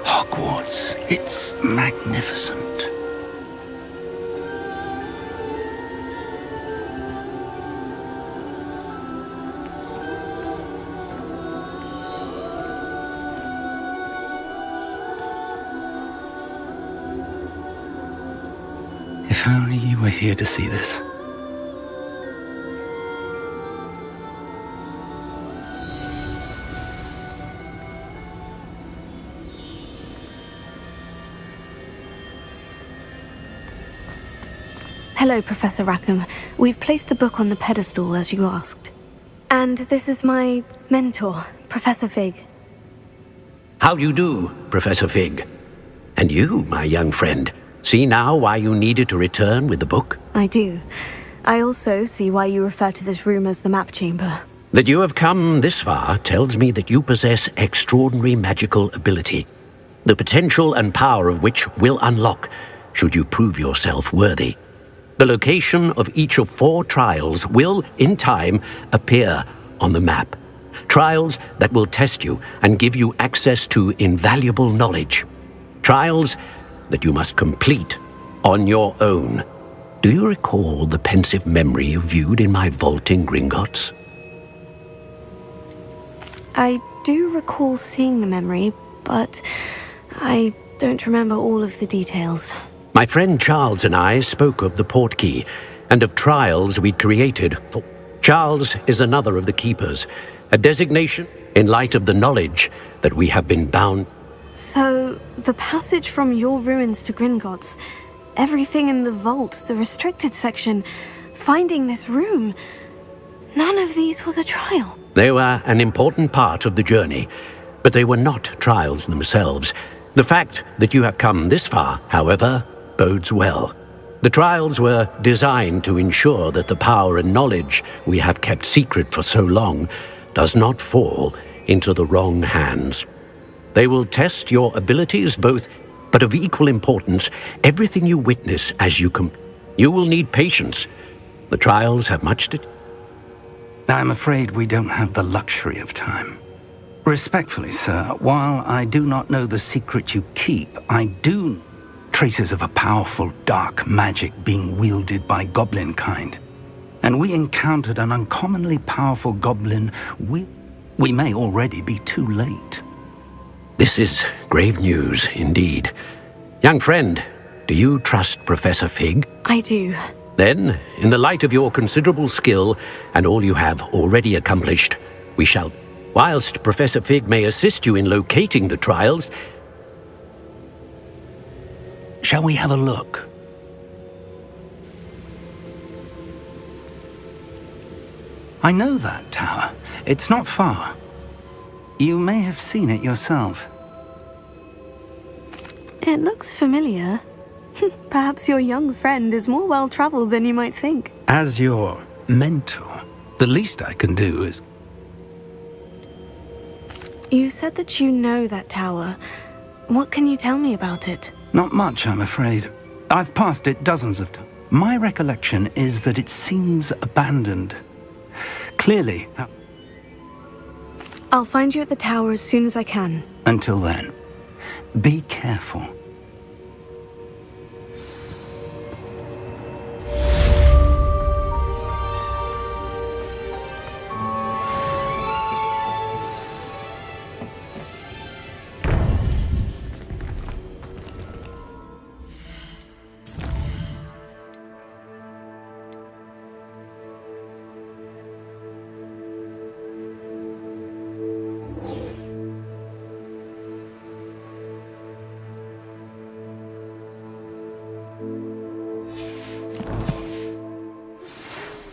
Hogwarts. It's magnificent. If only you were here to see this. Hello, Professor Rackham. We've placed the book on the pedestal as you asked. And this is my mentor, Professor Fig. How do you do, Professor Fig? And you, my young friend, see now why you needed to return with the book? I do. I also see why you refer to this room as the map chamber. That you have come this far tells me that you possess extraordinary magical ability, the potential and power of which will unlock should you prove yourself worthy. The location of each of 4 trials will, in time, appear on the map. Trials that will test you and give you access to invaluable knowledge. Trials that you must complete on your own. Do you recall the pensive memory you viewed in my vault in Gringotts? I do recall seeing the memory, but I don't remember all of the details. My friend Charles and I spoke of the portkey and of trials we'd created for... Charles is another of the keepers, a designation in light of the knowledge that we have been bound... So, the passage from your ruins to Gringotts, everything in the vault, the restricted section, finding this room, none of these was a trial. They were an important part of the journey, but they were not trials themselves. The fact that you have come this far, however, bodes well. The trials were designed to ensure that the power and knowledge we have kept secret for so long does not fall into the wrong hands. They will test your abilities both, but of equal importance, everything you witness as you You will need patience. The trials have much to... I'm afraid we don't have the luxury of time. Respectfully, sir, while I do not know the secret you keep, I do... traces of a powerful dark magic being wielded by goblin kind. And we encountered an uncommonly powerful goblin. We may already be too late. This is grave news, indeed. Young friend, do you trust Professor Fig? I do. Then, in the light of your considerable skill and all you have already accomplished, we shall... Whilst Professor Fig may assist you in locating the trials... Shall we have a look? I know that tower. It's not far. You may have seen it yourself. It looks familiar. Perhaps your young friend is more well-traveled than you might think. As your mentor, the least I can do is... You said that you know that tower. What can you tell me about it? Not much, I'm afraid. I've passed it dozens of times. My recollection is that it seems abandoned. Clearly. I'll find you at the tower as soon as I can. Until then, be careful.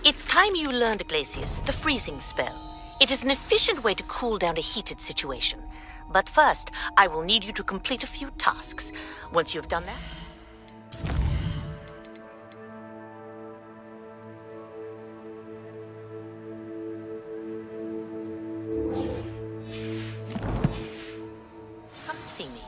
It's time you learned, Glacius, the freezing spell. It is an efficient way to cool down a heated situation. But first, I will need you to complete a few tasks. Once you've done that... Come and see me.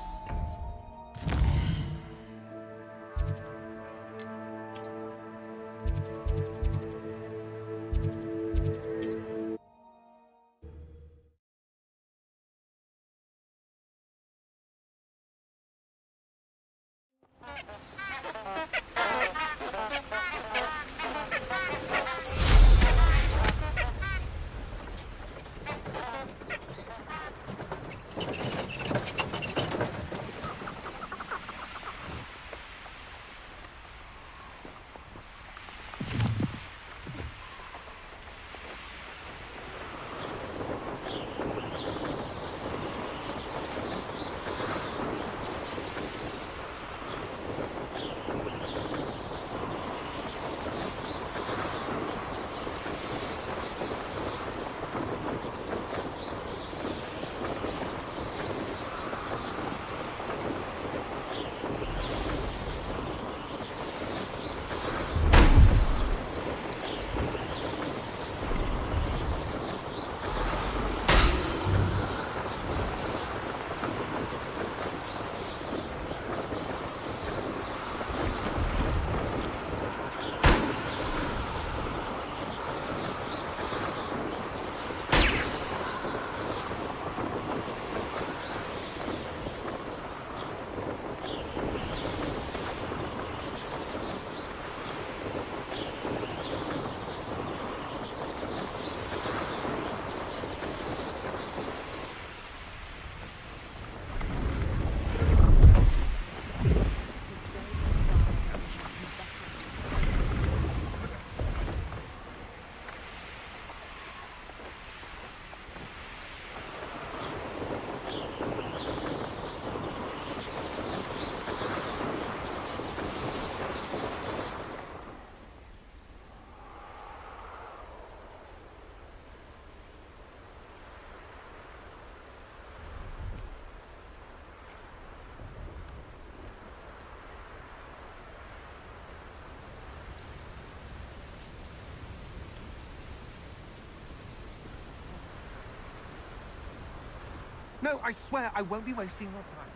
No, I swear I won't be wasting your time.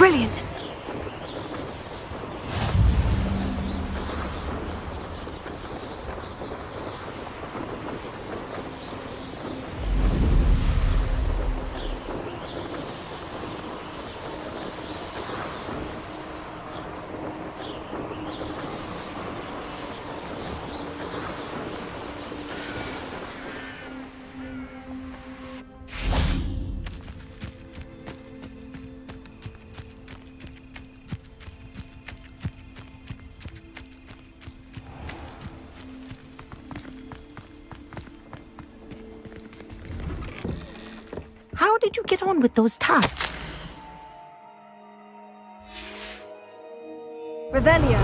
Brilliant! did you get on with those tasks? Revelio.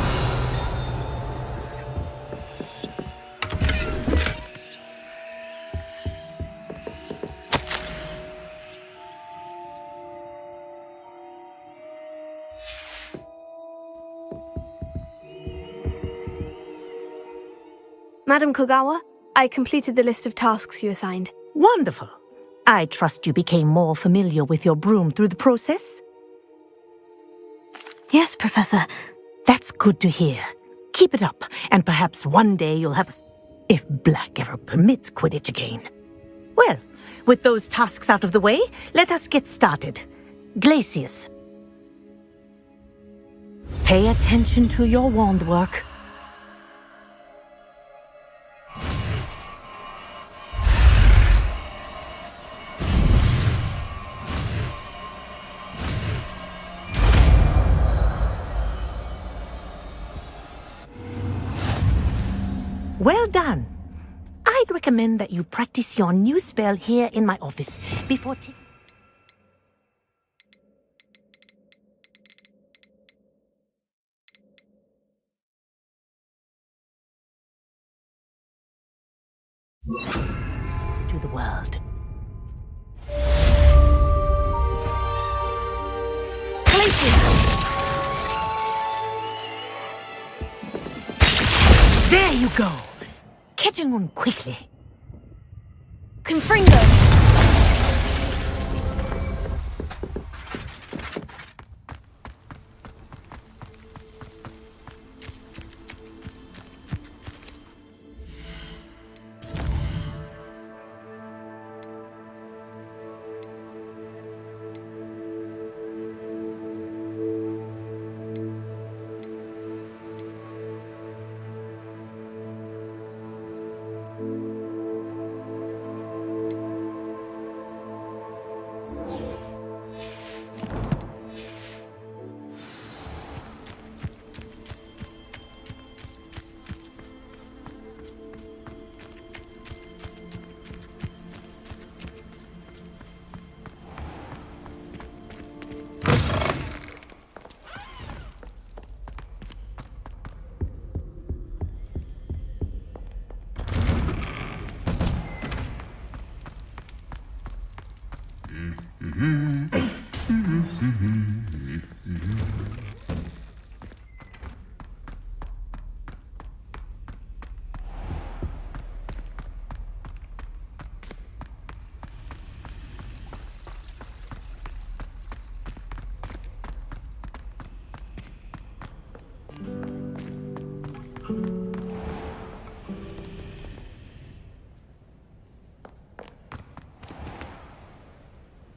Madam Kogawa, I completed the list of tasks you assigned. Wonderful. I trust you became more familiar with your broom through the process? Yes, Professor. That's good to hear. Keep it up, and perhaps one day you'll have if Black ever permits Quidditch again. Well, with those tasks out of the way, let us get started. Glacius. Pay attention to your wand work. Well done. I'd recommend that you practice your new spell here in my office before to the world. There you go. Catching on quickly. Confringo.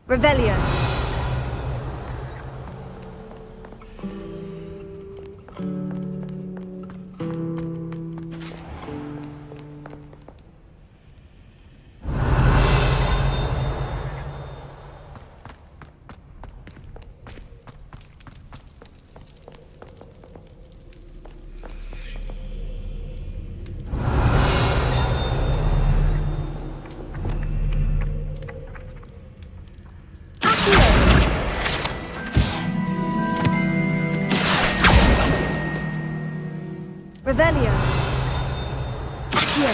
Revelio. Revelio. Accio.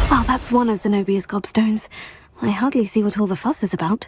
Well, that's one of Zenobia's gobstones. I hardly see what all the fuss is about.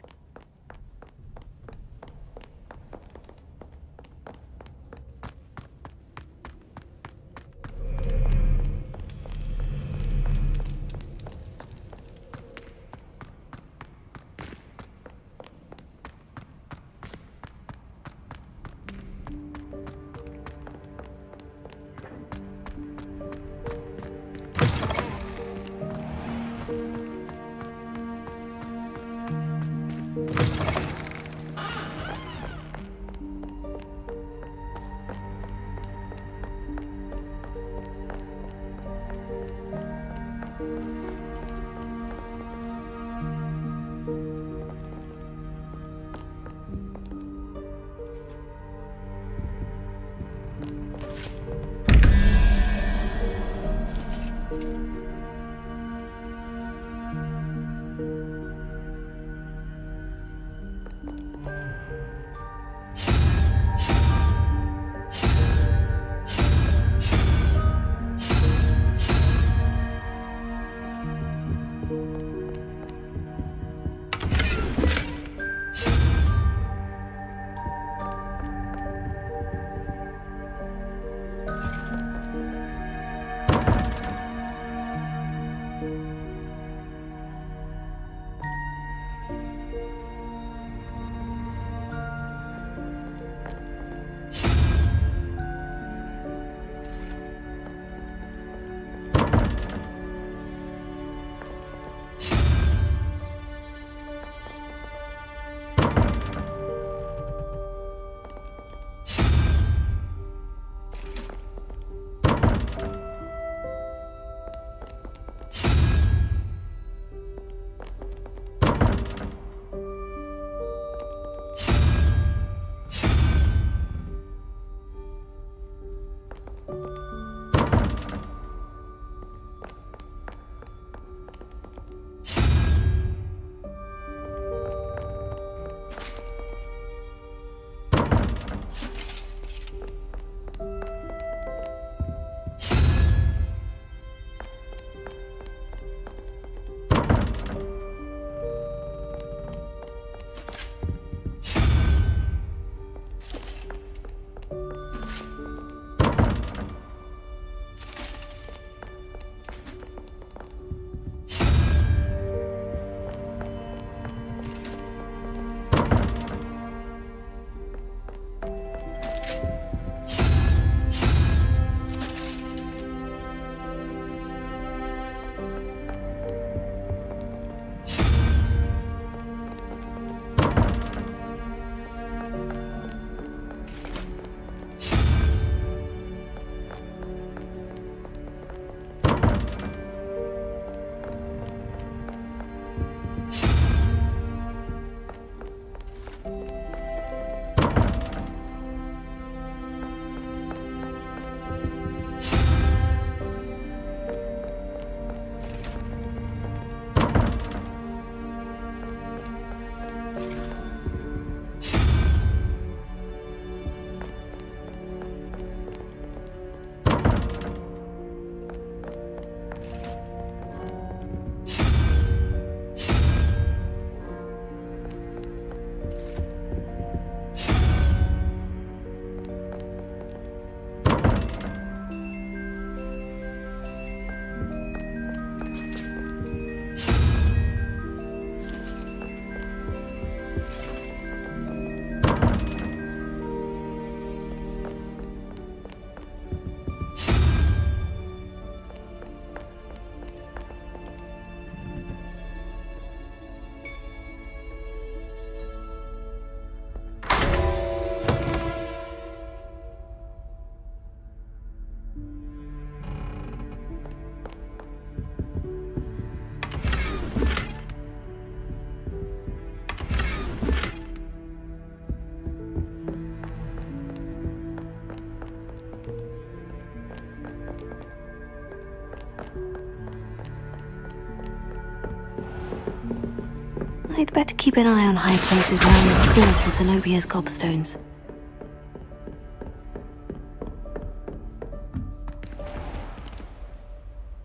I'd better keep an eye on high places around the school for Zenobia's gobstones.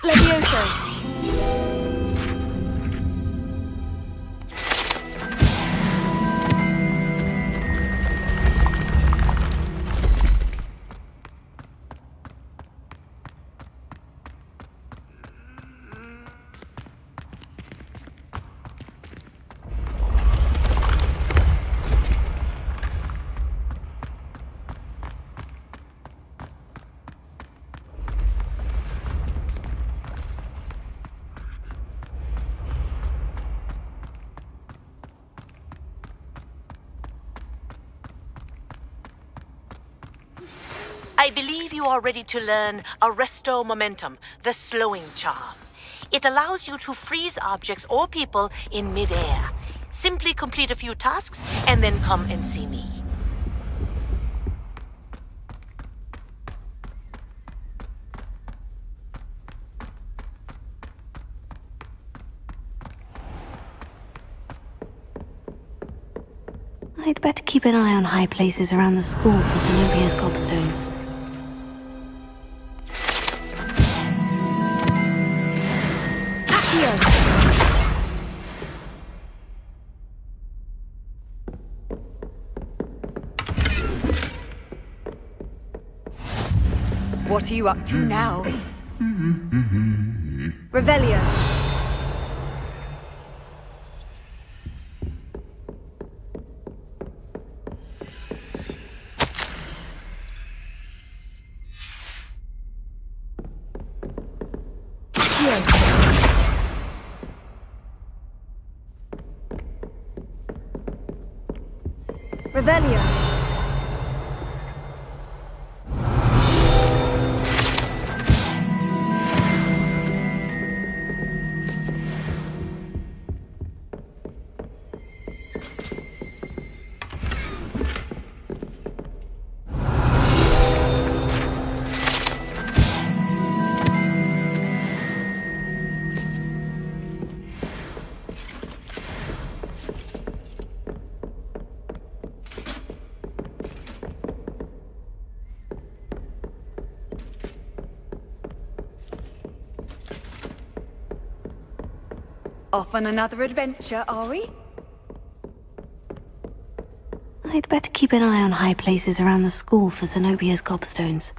Levioso! I believe you are ready to learn Arresto Momentum, the slowing charm. It allows you to freeze objects or people in midair. Simply complete a few tasks and then come and see me. I'd better keep an eye on high places around the school for Zenobia's gobstones. What are you up to now? Revelio. Revelio. Off on another adventure, are we? I'd better keep an eye on high places around the school for Zenobia's gobstones.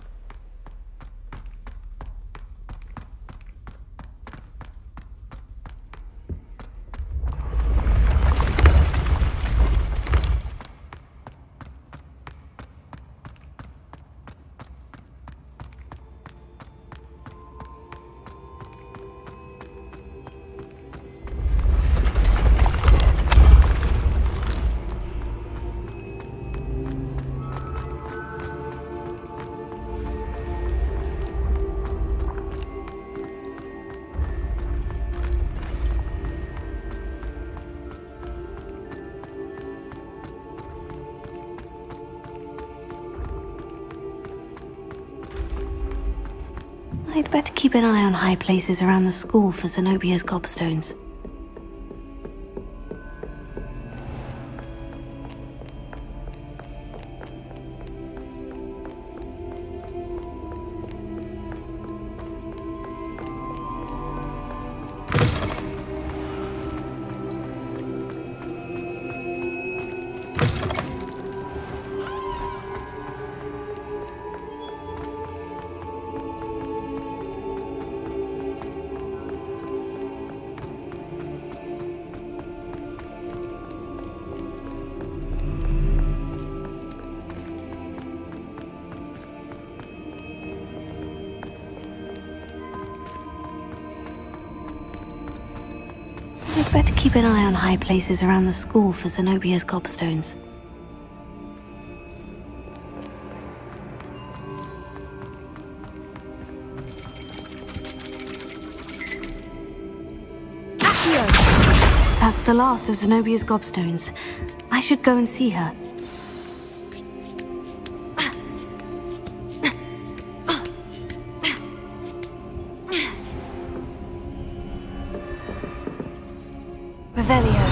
I'd better keep an eye on high places around the school for Zenobia's gobstones. I'd better keep an eye on high places around the school for Zenobia's gobstones. That's the last of Zenobia's gobstones. I should go and see her. Revelio.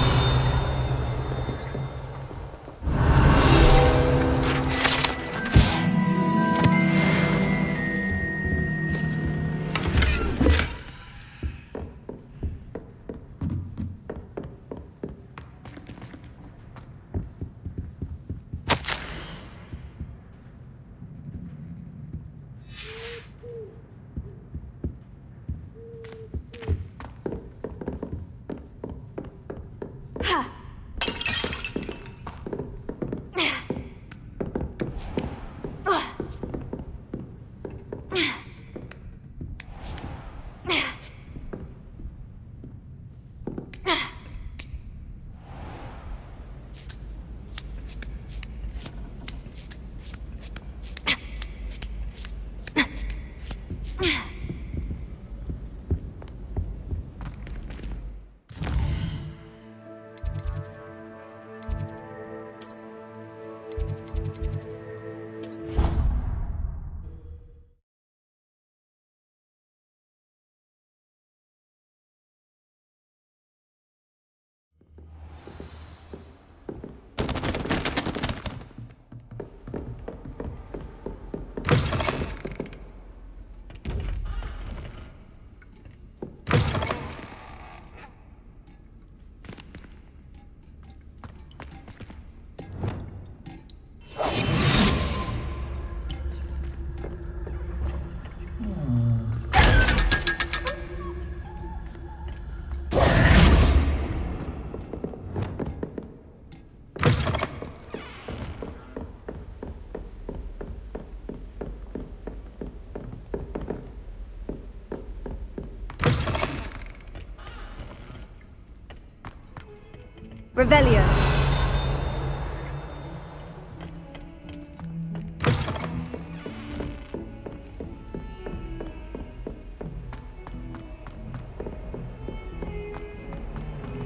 Revelio.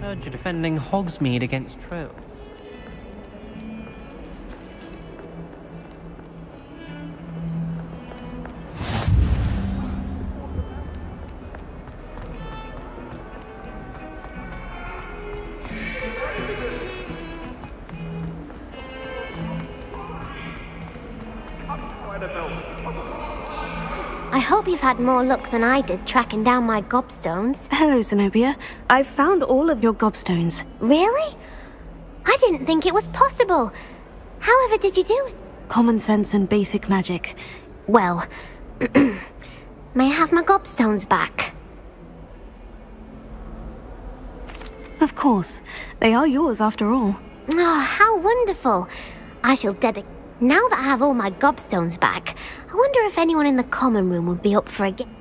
Heard you're defending Hogsmeade against trolls. I hope you've had more luck than I did tracking down my gobstones. Hello, Zenobia. I've found all of your gobstones. Really? I didn't think it was possible. However did you do it? Common sense and basic magic. Well, may I have my gobstones back? Of course. They are yours after all. Oh, how wonderful. I shall dedicate... Now that I have all my gobstones back, I wonder if anyone in the common room would be up for a game.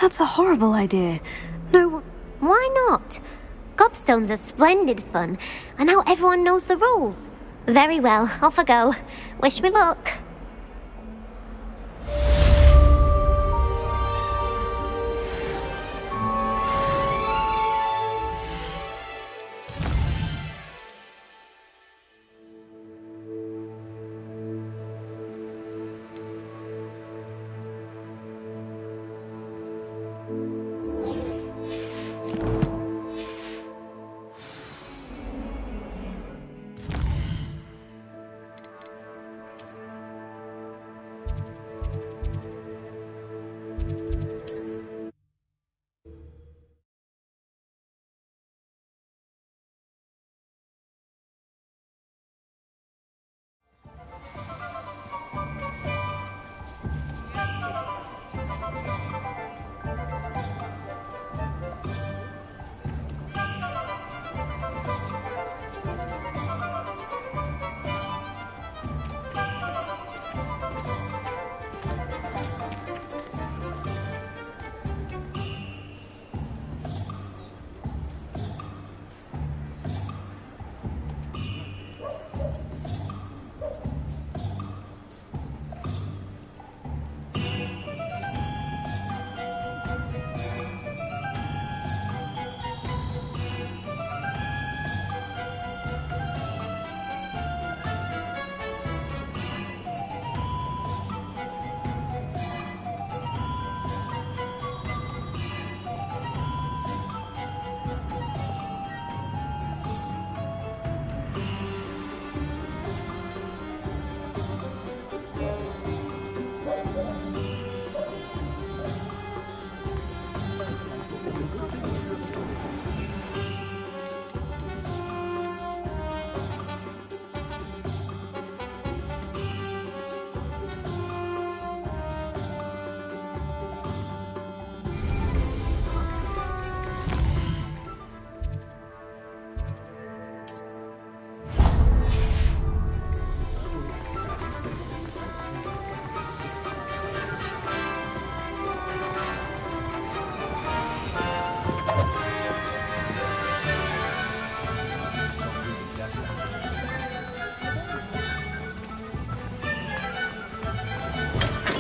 That's a horrible idea. No... Why not? Gobstones are splendid fun, and now everyone knows the rules. Very well, off I go. Wish me luck.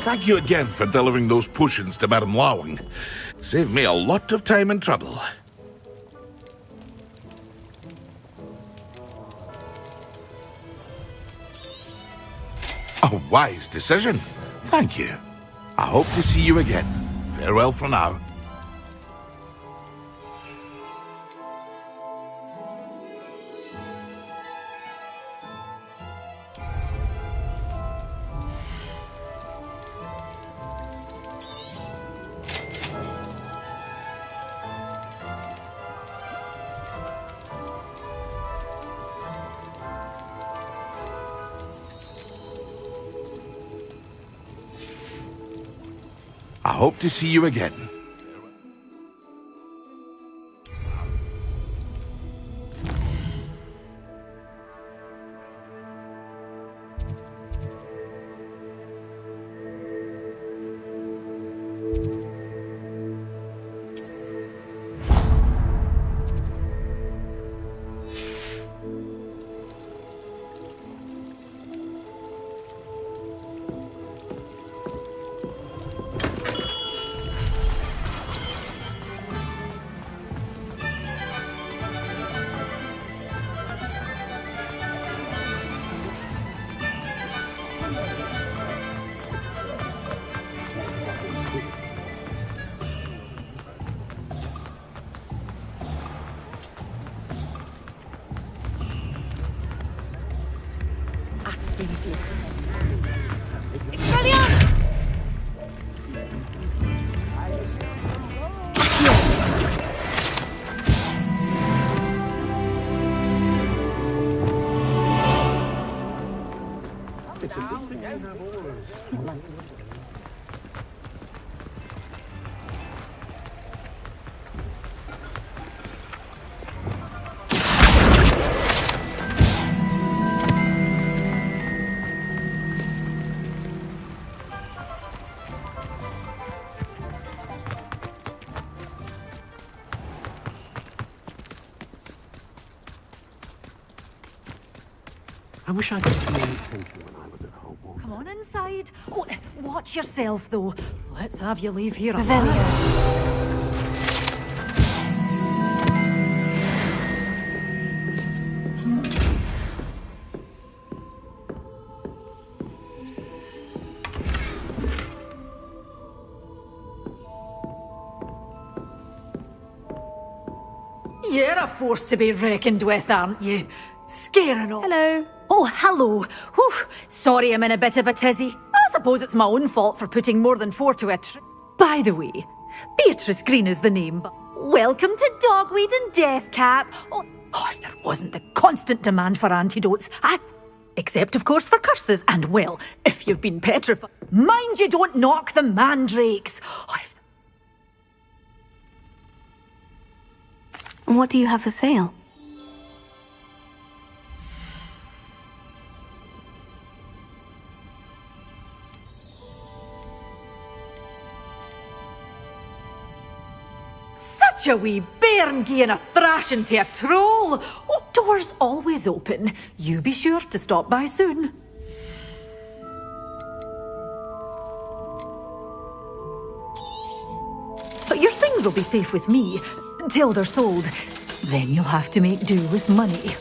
Thank you again for delivering those potions to Madame Lawing. Saved me a lot of time and trouble. A wise decision. Thank you. I hope to see you again. Farewell for now. I hope to see you again. Expelliarmus! I wish I could pay attention when I was at Hogwarts. Come on inside. Oh, watch yourself, though. Let's have you leave here Revelio. You're a force to be reckoned with, aren't you? Scaring all. Hello. Oh, hello. Whew. Sorry I'm in a bit of a tizzy. I suppose it's my own fault for putting more than 4 to it. By the way, Beatrice Green is the name, but welcome to Dogweed and Deathcap. Oh, if there wasn't the constant demand for antidotes, except, of course, for curses. And, well, if you've been petrified, mind you don't knock the mandrakes. What do you have for sale? Such a wee bairn gieing a thrashing to a troll. Oh, doors always open. You be sure to stop by soon. But your things will be safe with me, till they're sold. Then you'll have to make do with money.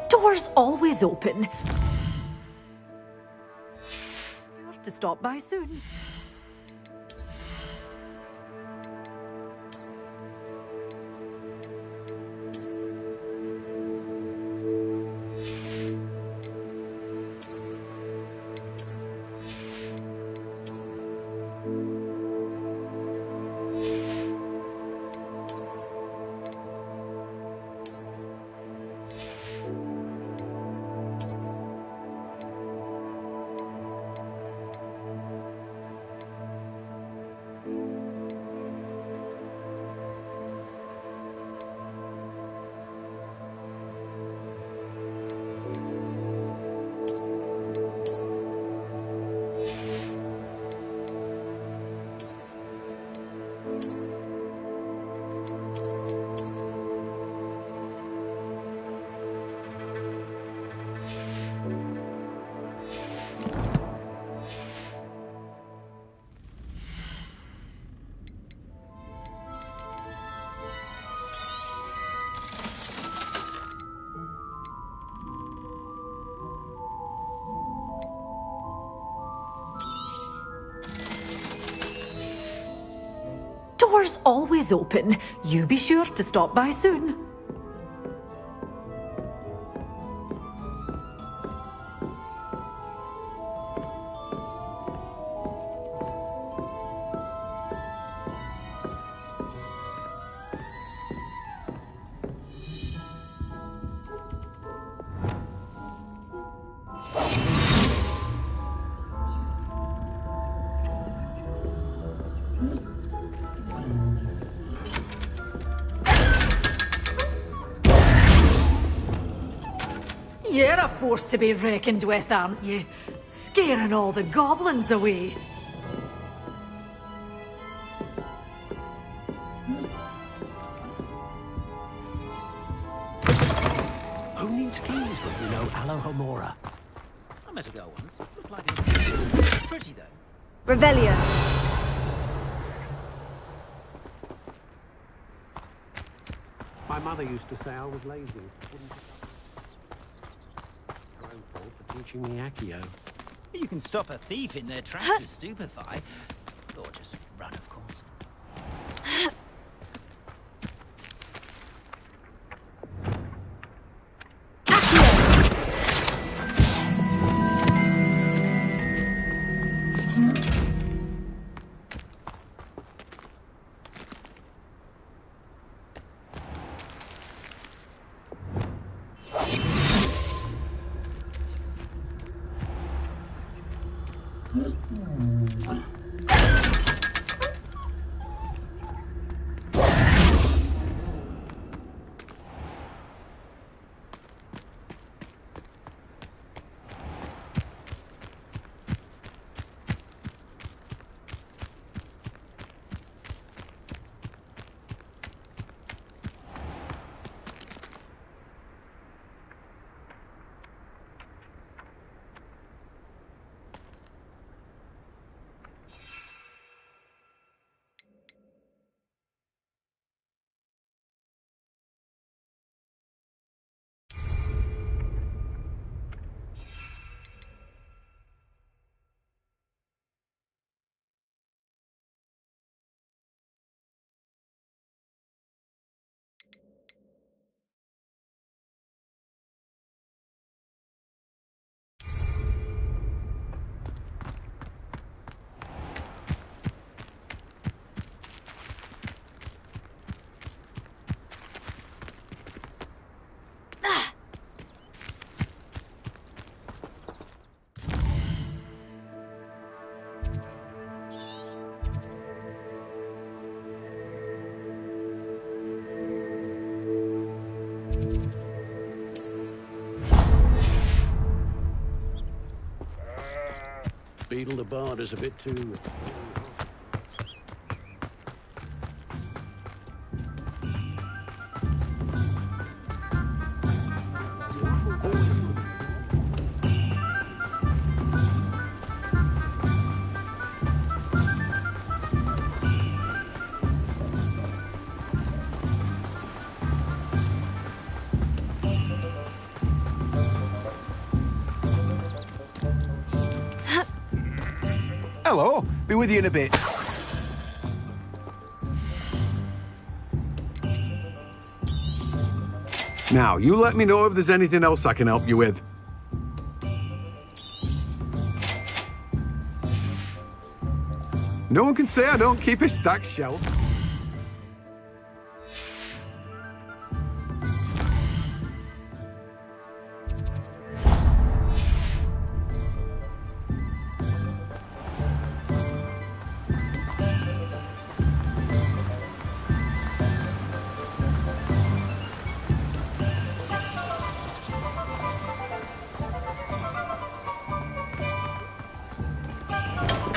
Doors always open. Sure to stop by soon. Doors always open. You be sure to stop by soon. You're a force to be reckoned with, aren't you? Scaring all the goblins away. Who needs keys when you know Alohomora? I met a girl once. Looked like it. Pretty though. Revelio. My mother mother used to say I was lazy. My own fault for teaching me Accio. You can stop a thief in their tracks with stupefy. Or just run, of course. Beetle the Bard is a bit too... Hello, be with you in a bit. Now, you let me know if there's anything else I can help you with. No one can say I don't keep a stacked shelf.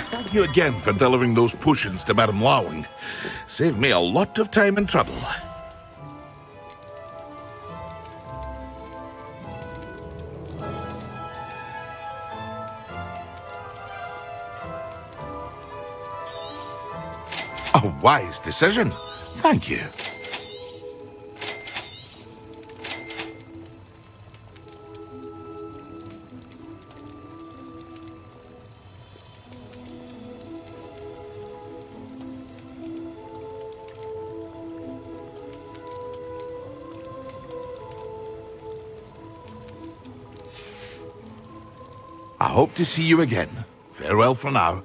Thank you again for delivering those potions to Madame Lowing. Saved me a lot of time and trouble. A wise decision. Thank you. I hope to see you again. Farewell for now.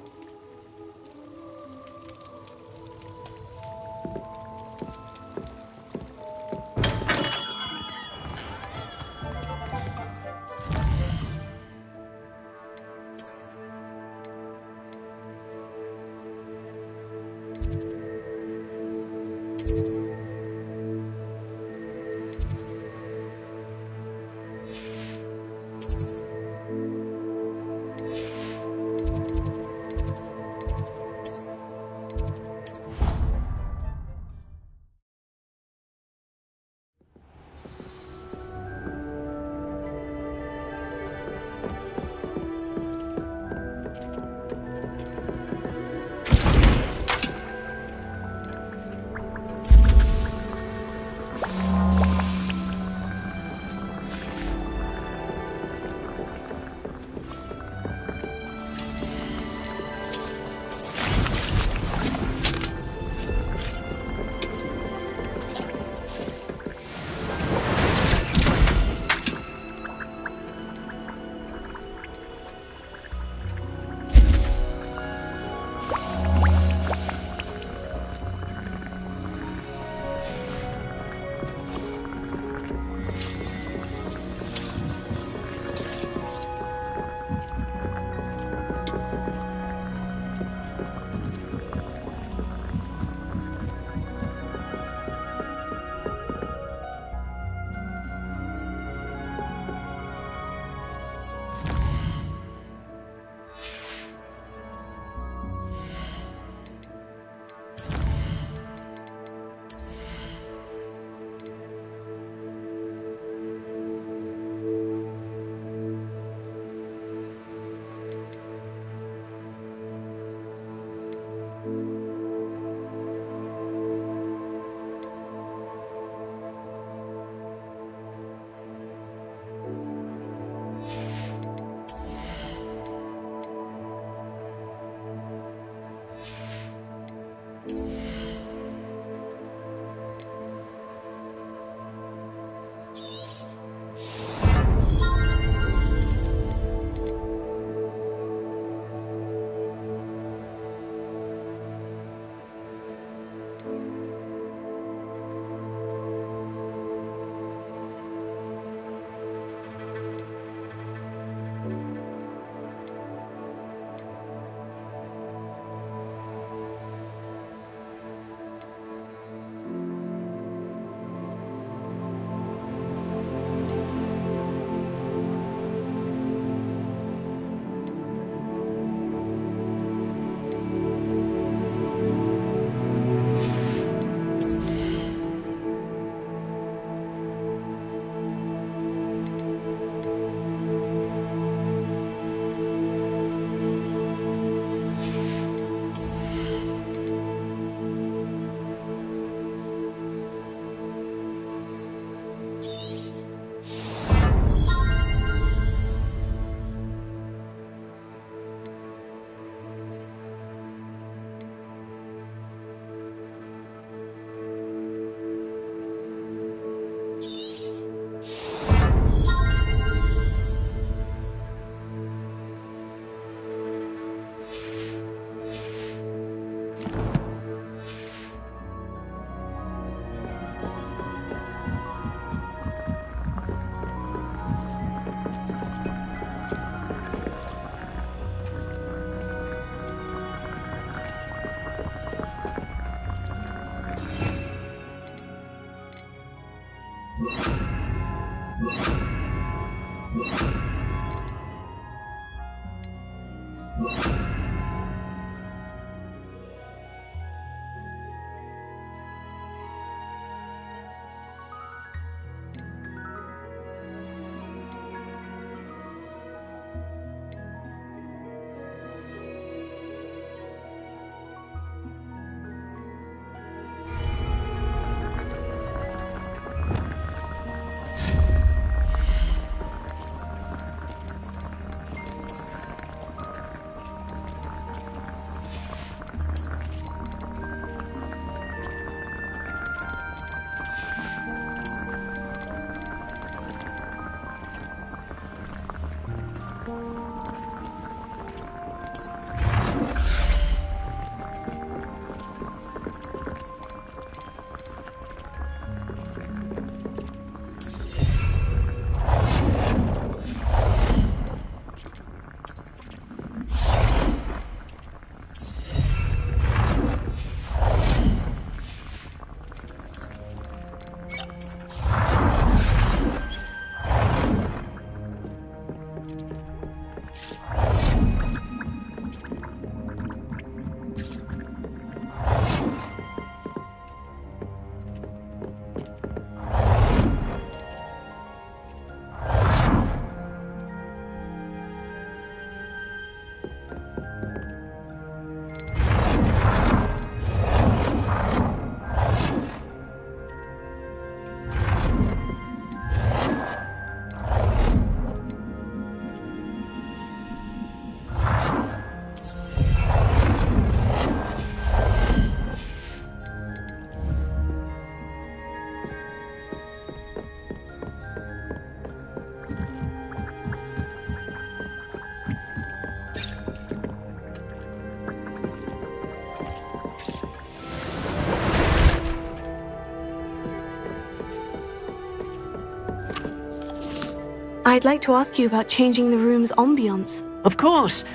I'd like to ask you about changing the room's ambiance. Of course.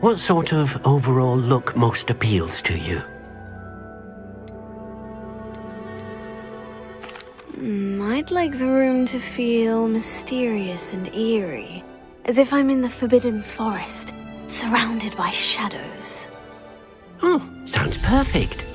What sort of overall look most appeals to you? I'd like the room to feel mysterious and eerie, as if I'm in the Forbidden Forest, surrounded by shadows. Oh, sounds perfect.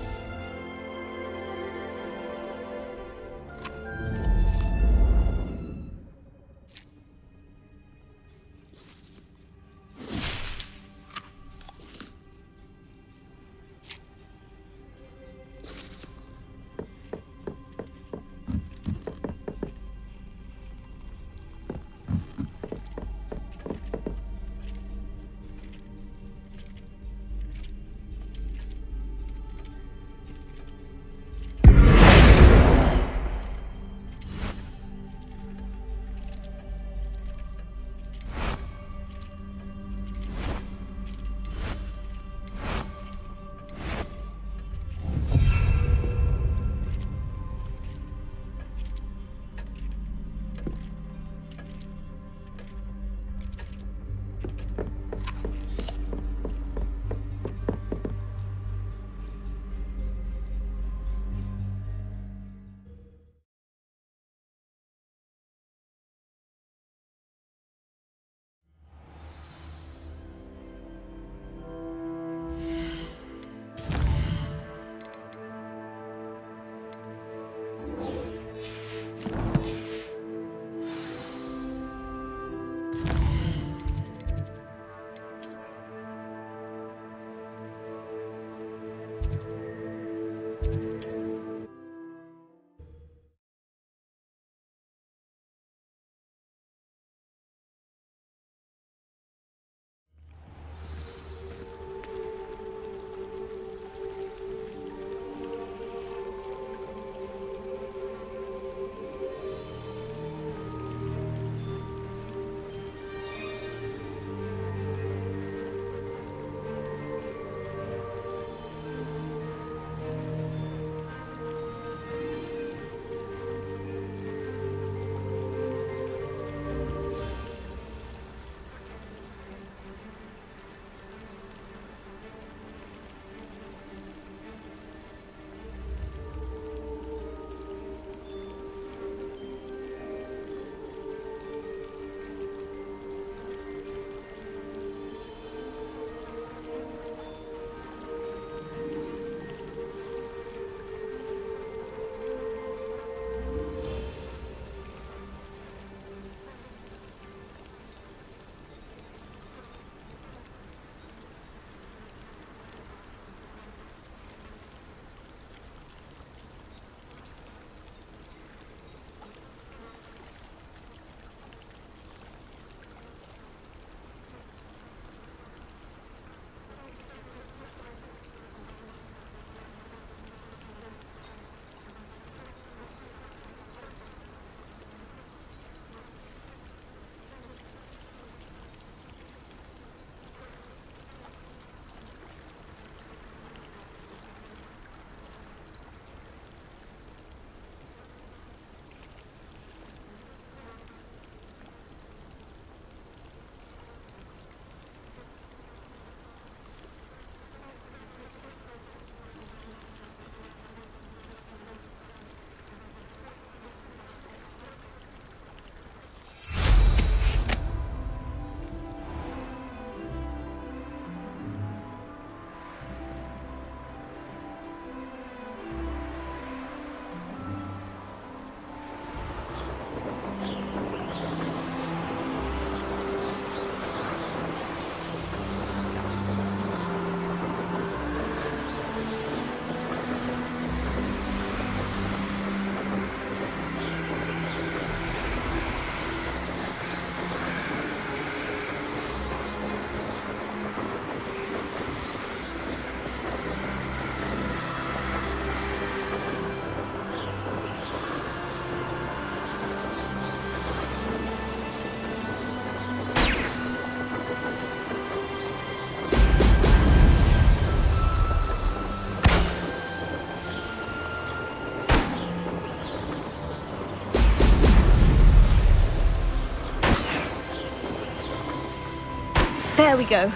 There we go.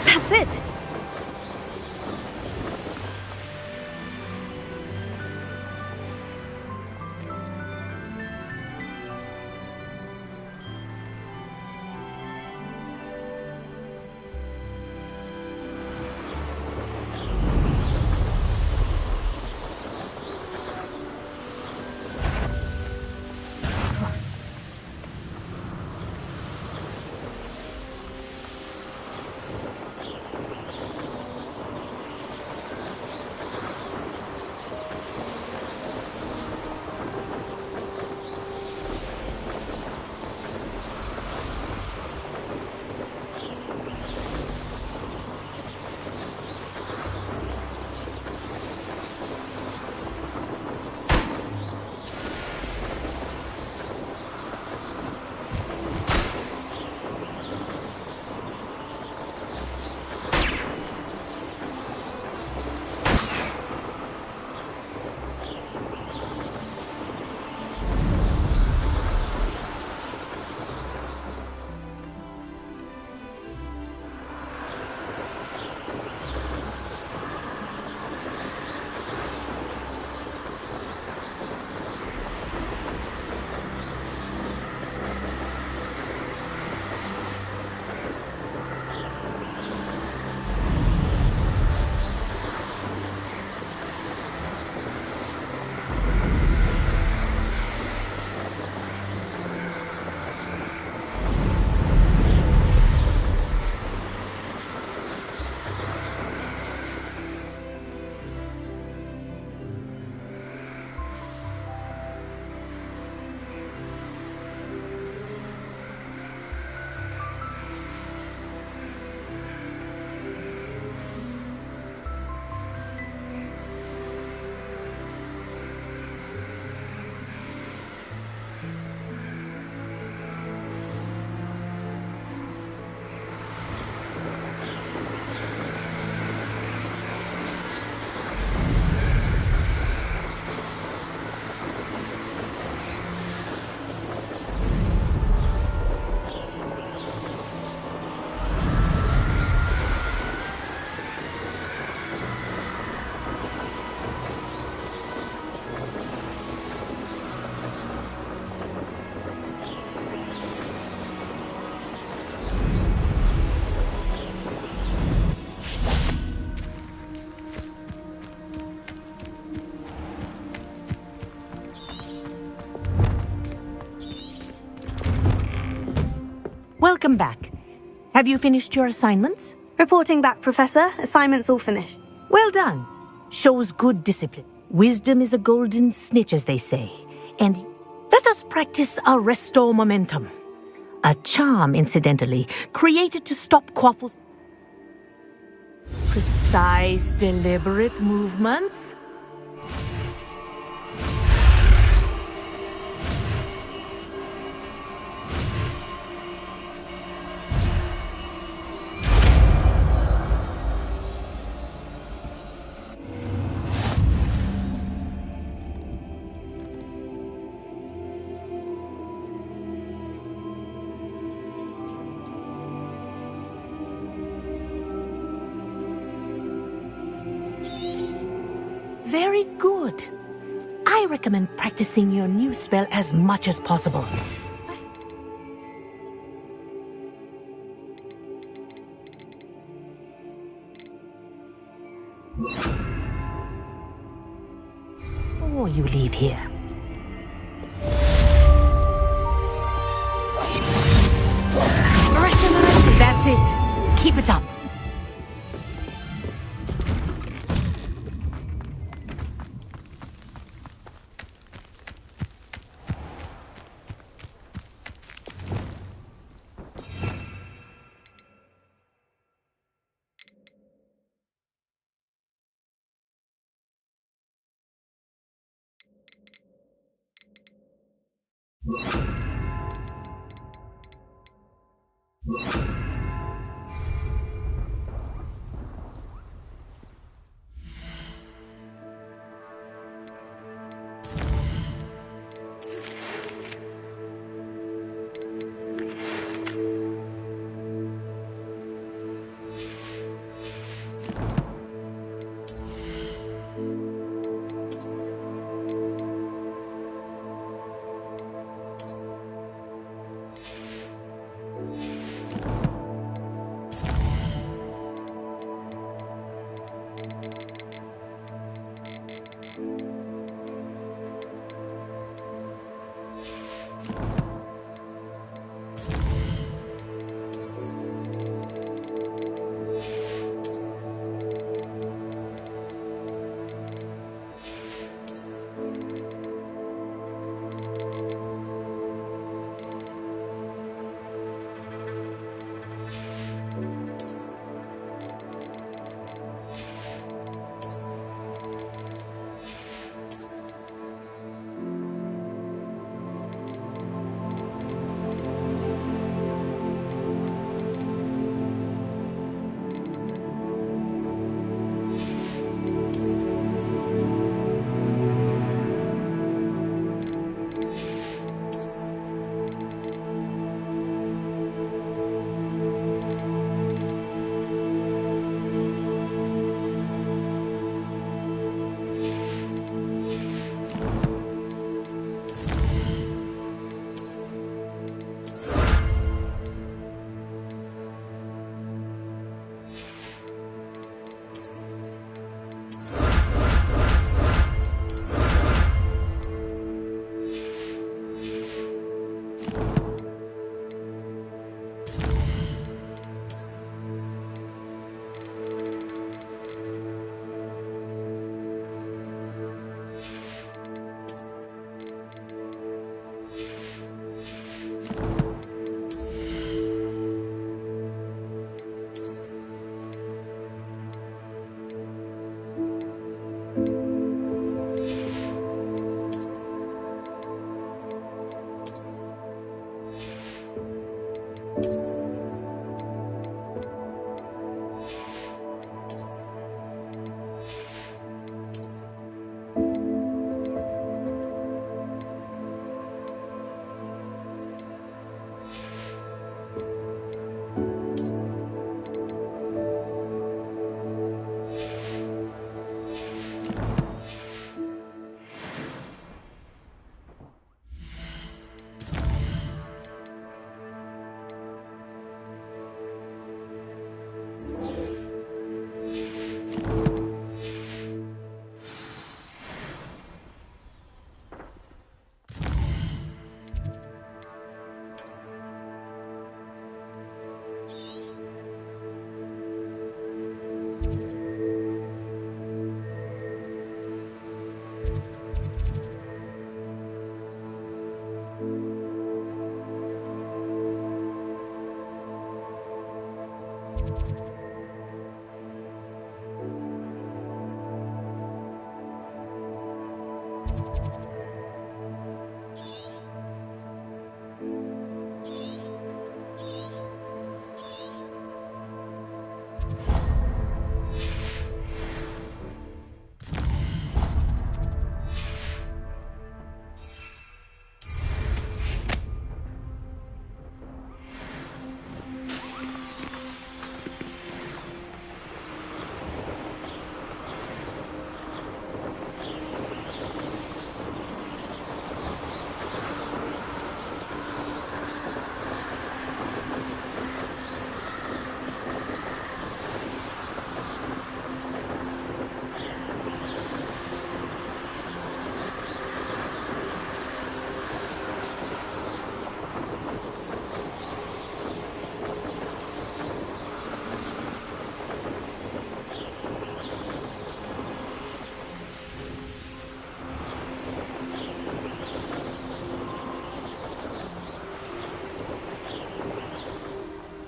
That's it. Welcome back. Have you finished your assignments? Reporting back, Professor. Assignment's all finished. Well done. Shows good discipline. Wisdom is a golden snitch, as they say. And let us practice our restore momentum. A charm, incidentally, created to stop Quaffle's precise, deliberate movements. very good. I recommend practicing your new spell as much as possible. Before you leave here. That's it. Keep it up.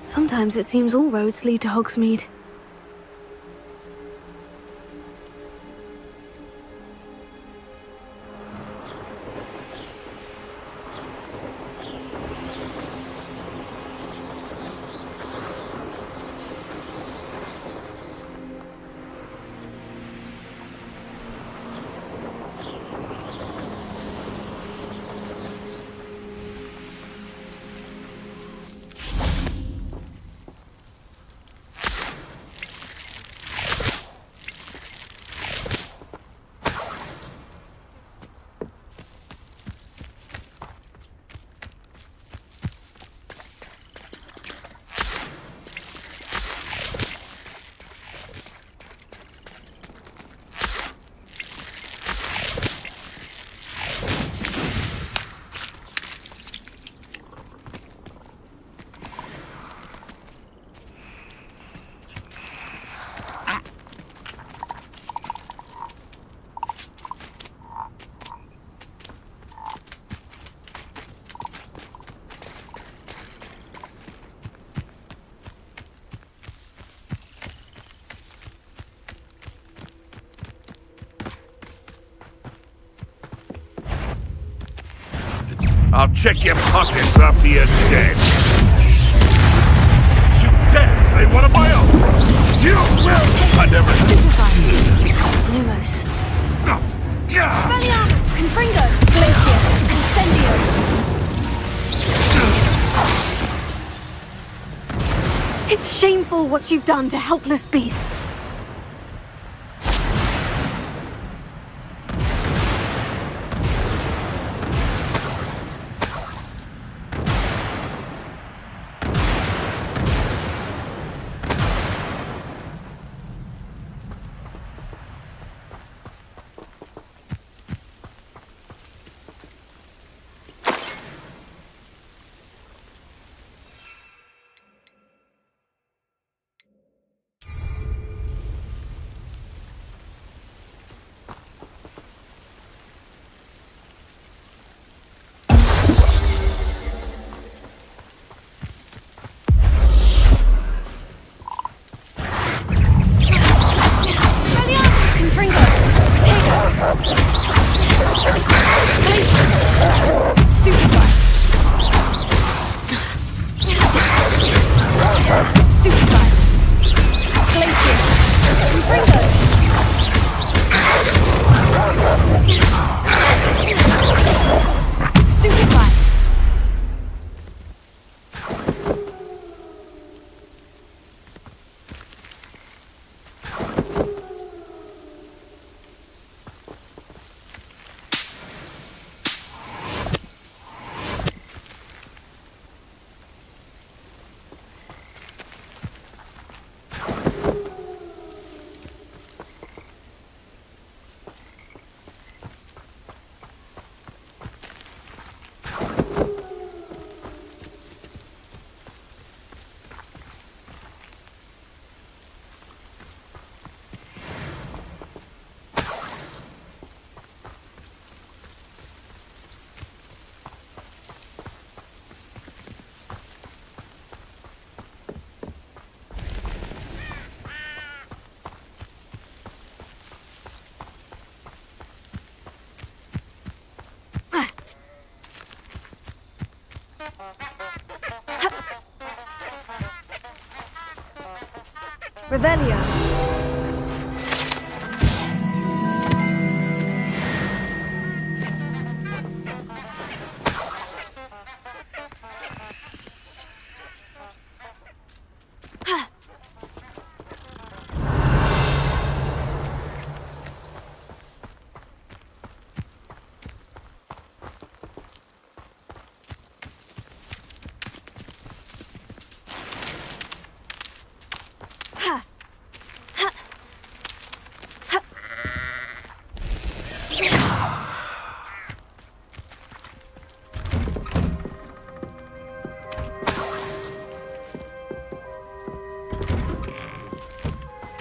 Sometimes it seems all roads lead to Hogsmeade. I'll check your pockets after you're dead. You dare slay one of my own! You will never... Lumos. Expelliarmus! Confringo! Glacius! Incendio! It's shameful what you've done to helpless beasts. Revelio.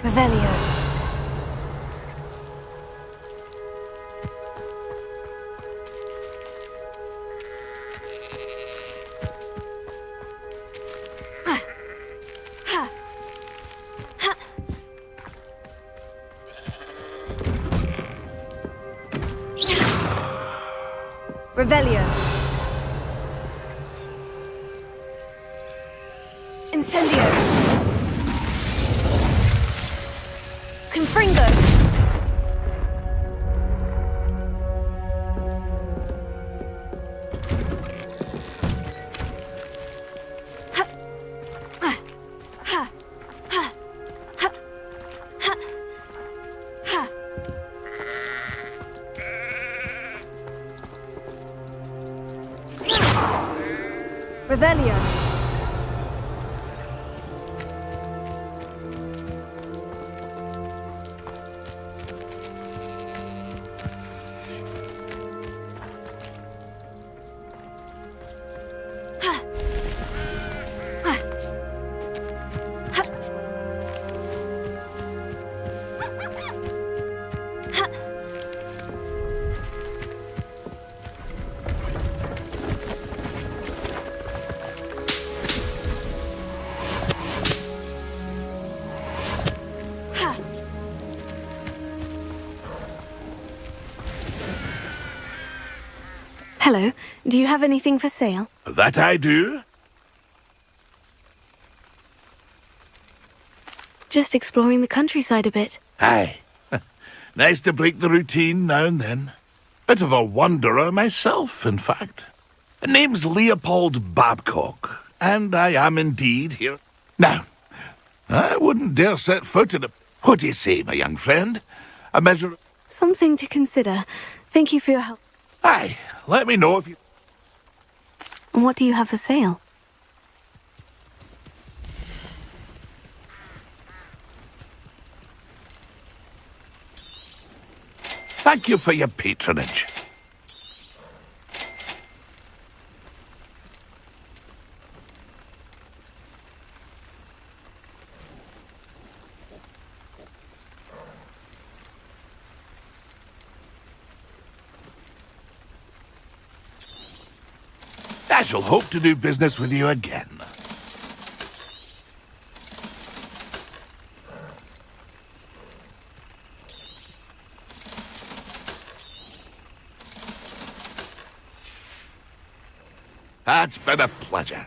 Revelio. Revelio. Incendio. Confringo. Revelio. Hello. Do you have anything for sale? That I do. Just exploring the countryside a bit. Aye. Nice to break the routine now and then. Bit of a wanderer myself, in fact. Name's Leopold Babcock, and I am indeed here. Now, I wouldn't dare set foot in a... What do you say, my young friend? A measure... Something to consider. Thank you for your help. Aye, let me know if you... What do you have for sale? Thank you for your patronage. I shall hope to do business with you again. It's been a pleasure.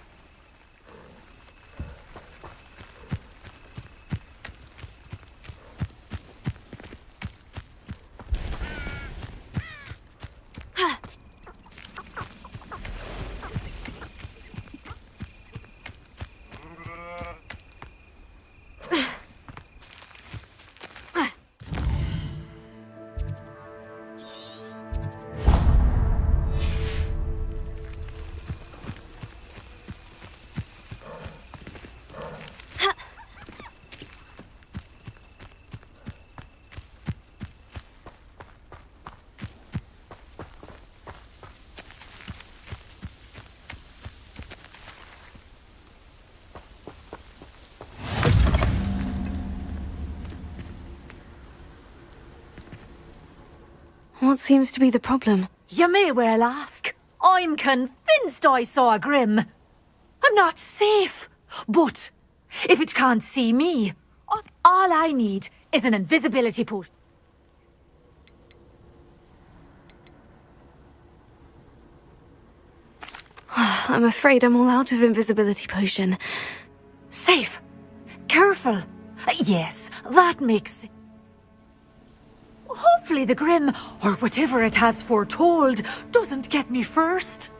What seems to be the problem? You may well ask. I'm convinced I saw a Grim. I'm not safe. But if it can't see me, all I need is an invisibility potion. I'm afraid I'm all out of invisibility potion. Safe. Careful. Yes, that makes sense. Hopefully the Grim, or whatever it has foretold, doesn't get me first.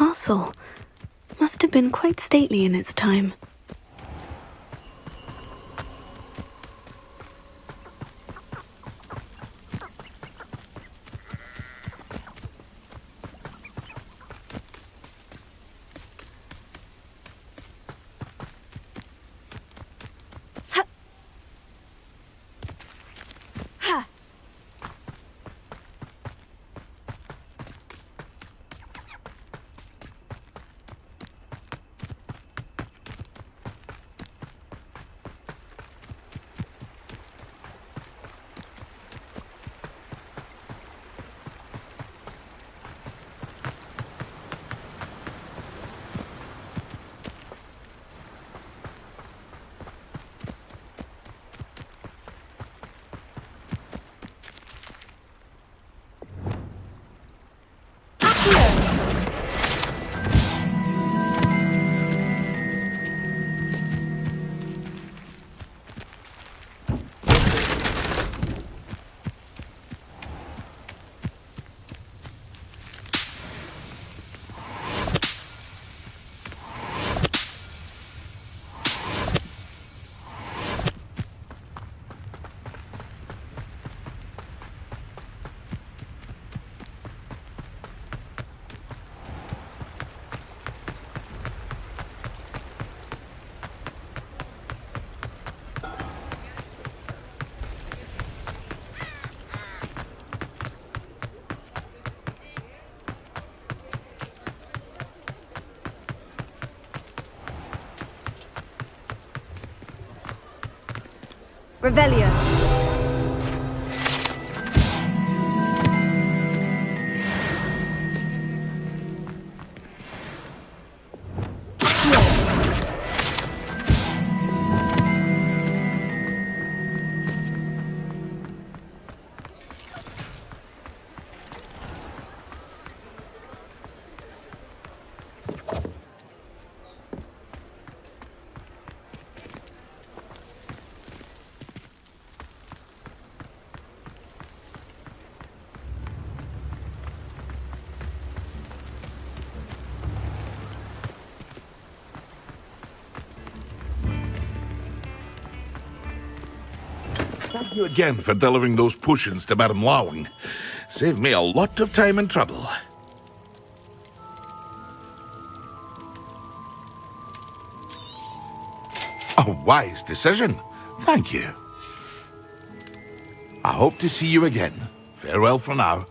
castle. Must have been quite stately in its time. Revelio. Thank you again for delivering those potions to Madame Lawing. Saved me a lot of time and trouble. A wise decision. Thank you. I hope to see you again. Farewell for now.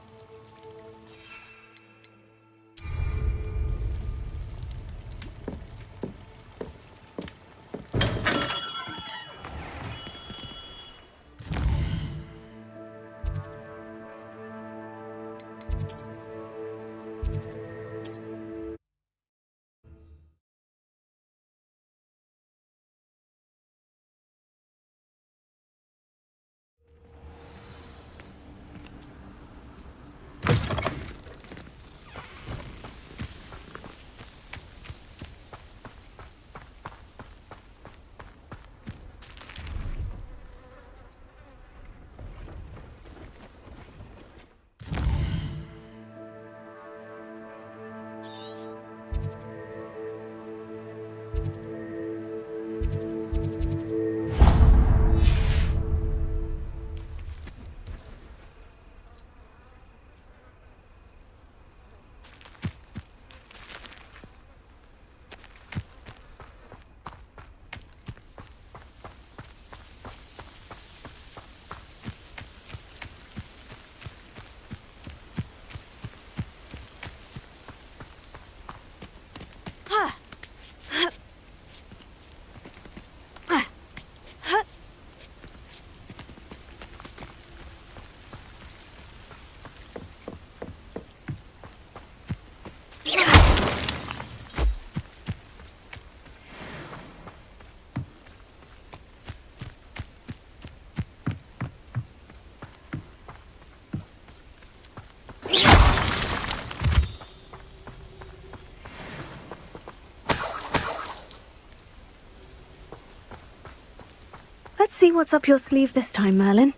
Let's see what's up your sleeve this time, Merlin.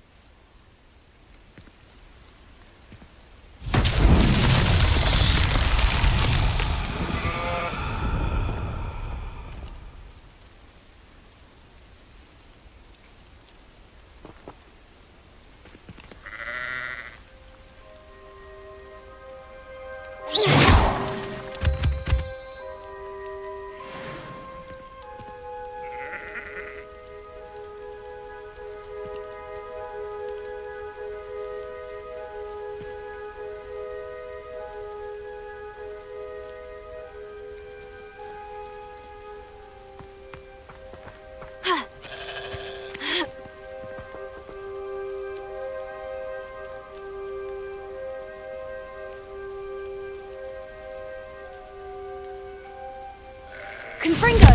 Confringo!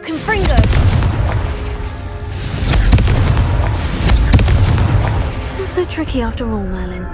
Confringo! Not so tricky after all, Merlin.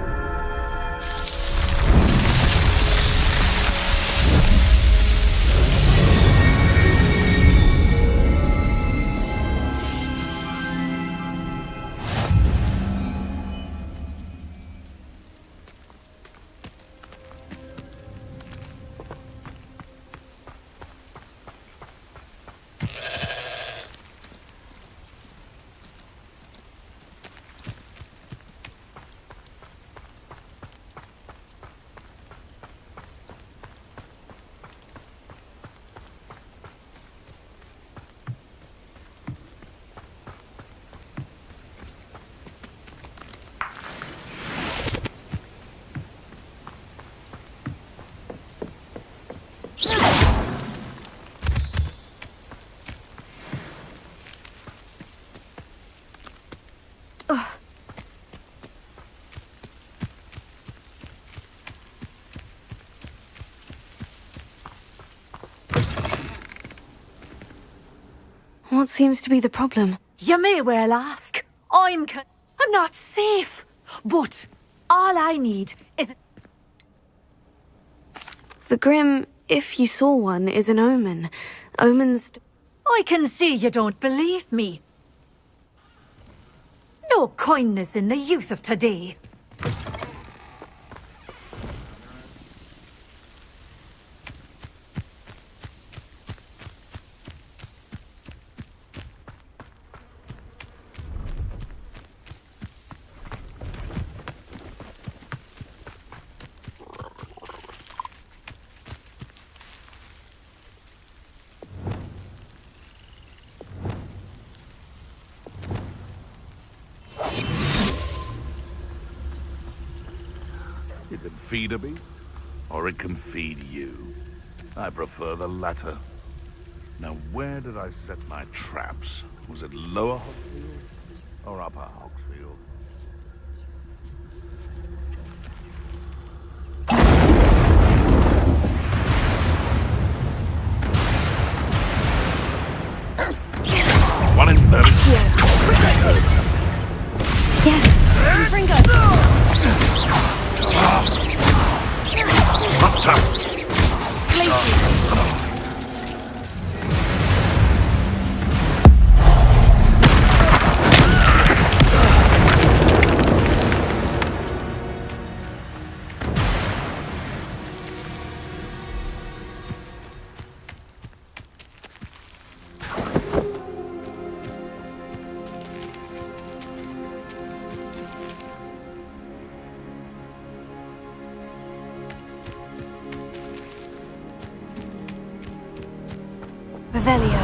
What seems to be the problem? You may well ask. I'm not safe. But all I need is... The Grim, if you saw one, is an omen. Omens... I can see you don't believe me. No kindness in the youth of today. It can feed me, or it can feed you. I prefer the latter. Now, where did I set my traps? Was it Lower Hogsfield or Upper Hogsfield? One in there. I heard something. Yes, Confringo! Not tough. Revelio.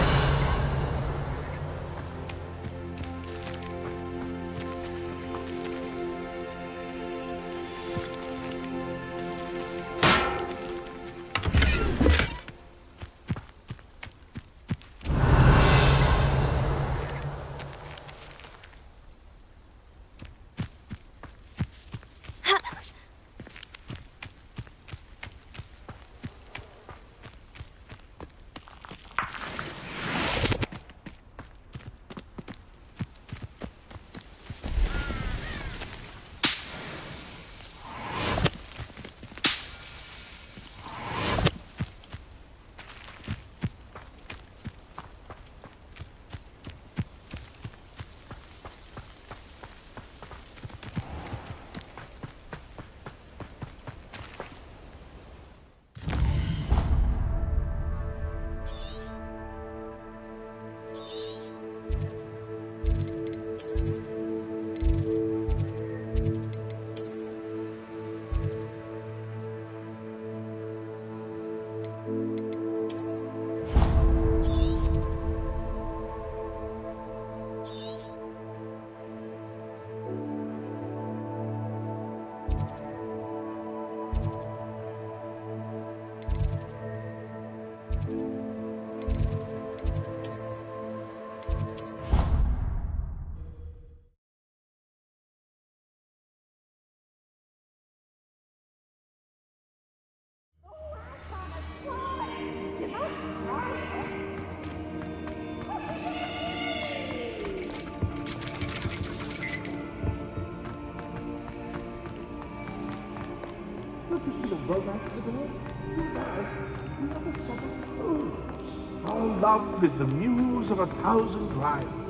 How love is the muse of 1,000 rhymes.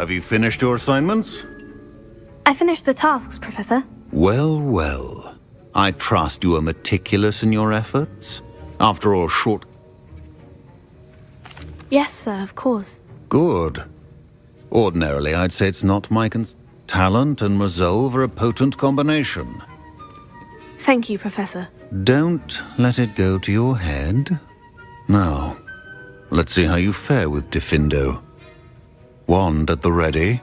Have you finished your assignments? I finished the tasks, Professor. Well, well. I trust you are meticulous in your efforts. After all, short... Yes, sir, of course. Good. Ordinarily, I'd say it's not my talent and resolve are a potent combination. Thank you, Professor. Don't let it go to your head. Now, let's see how you fare with Diffindo. Wand at the ready.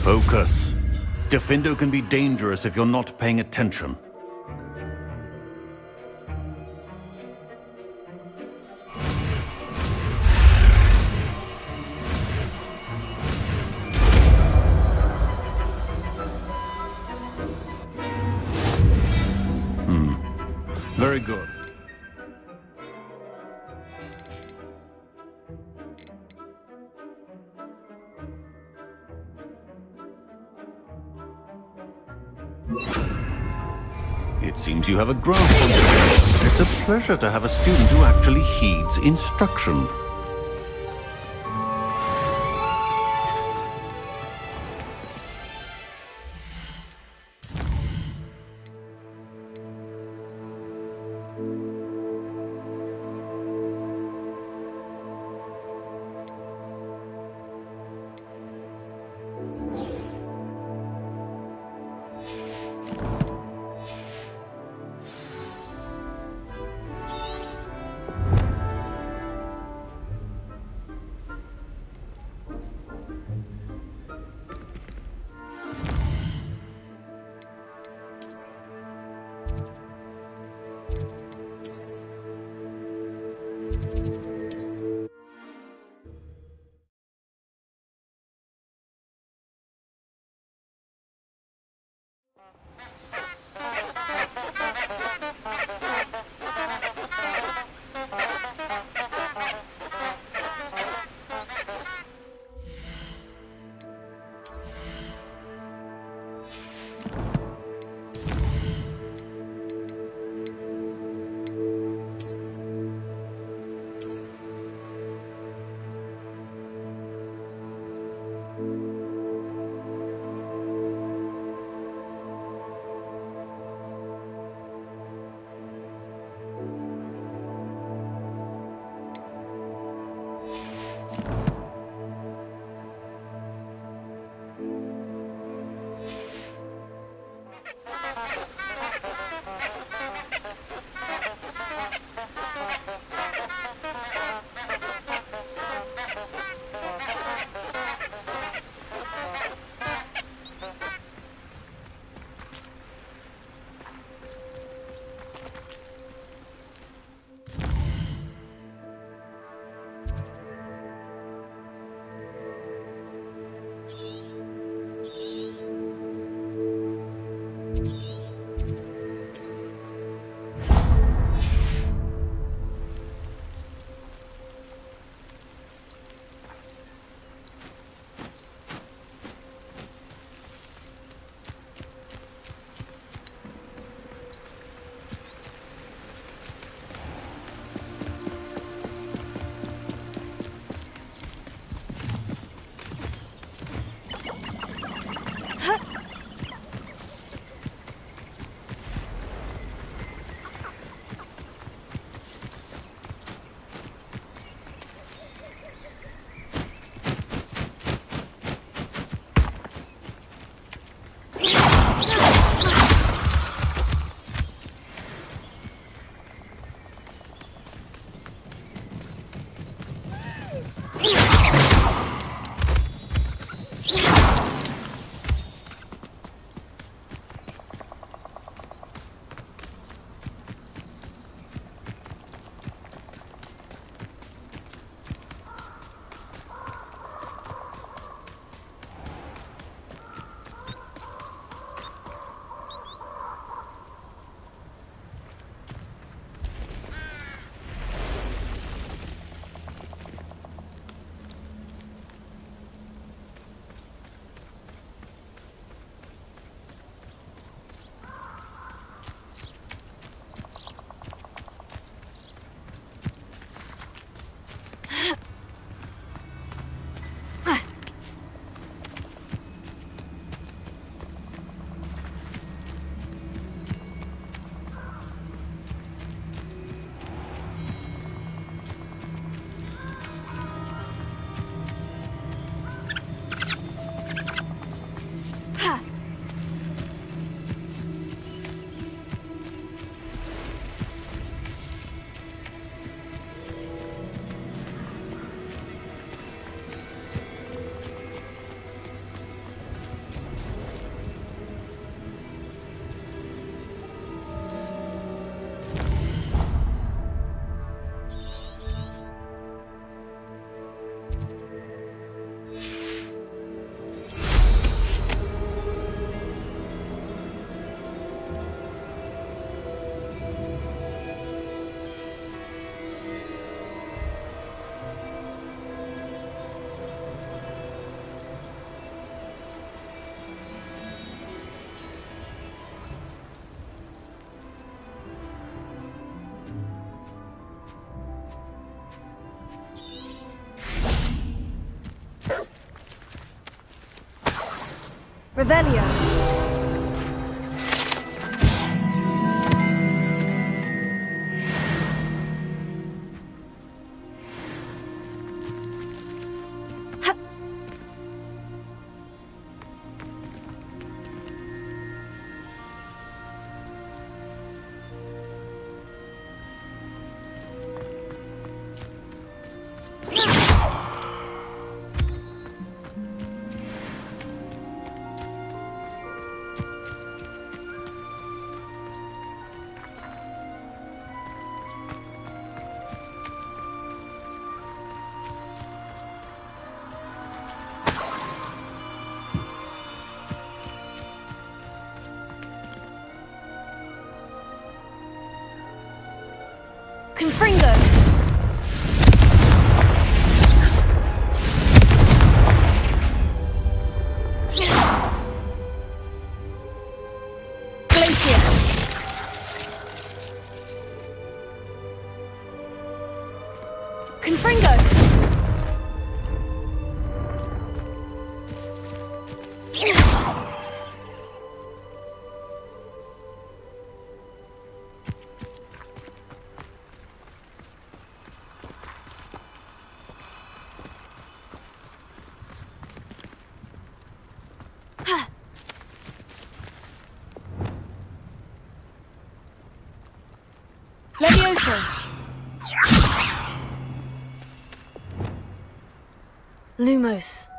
Focus. Diffindo can be dangerous if you're not paying attention. Very good. It seems you have a grasp on this. It's a pleasure to have a student who actually heeds instruction. Revelio. Confringo! Confringo! Levioso! Lumos.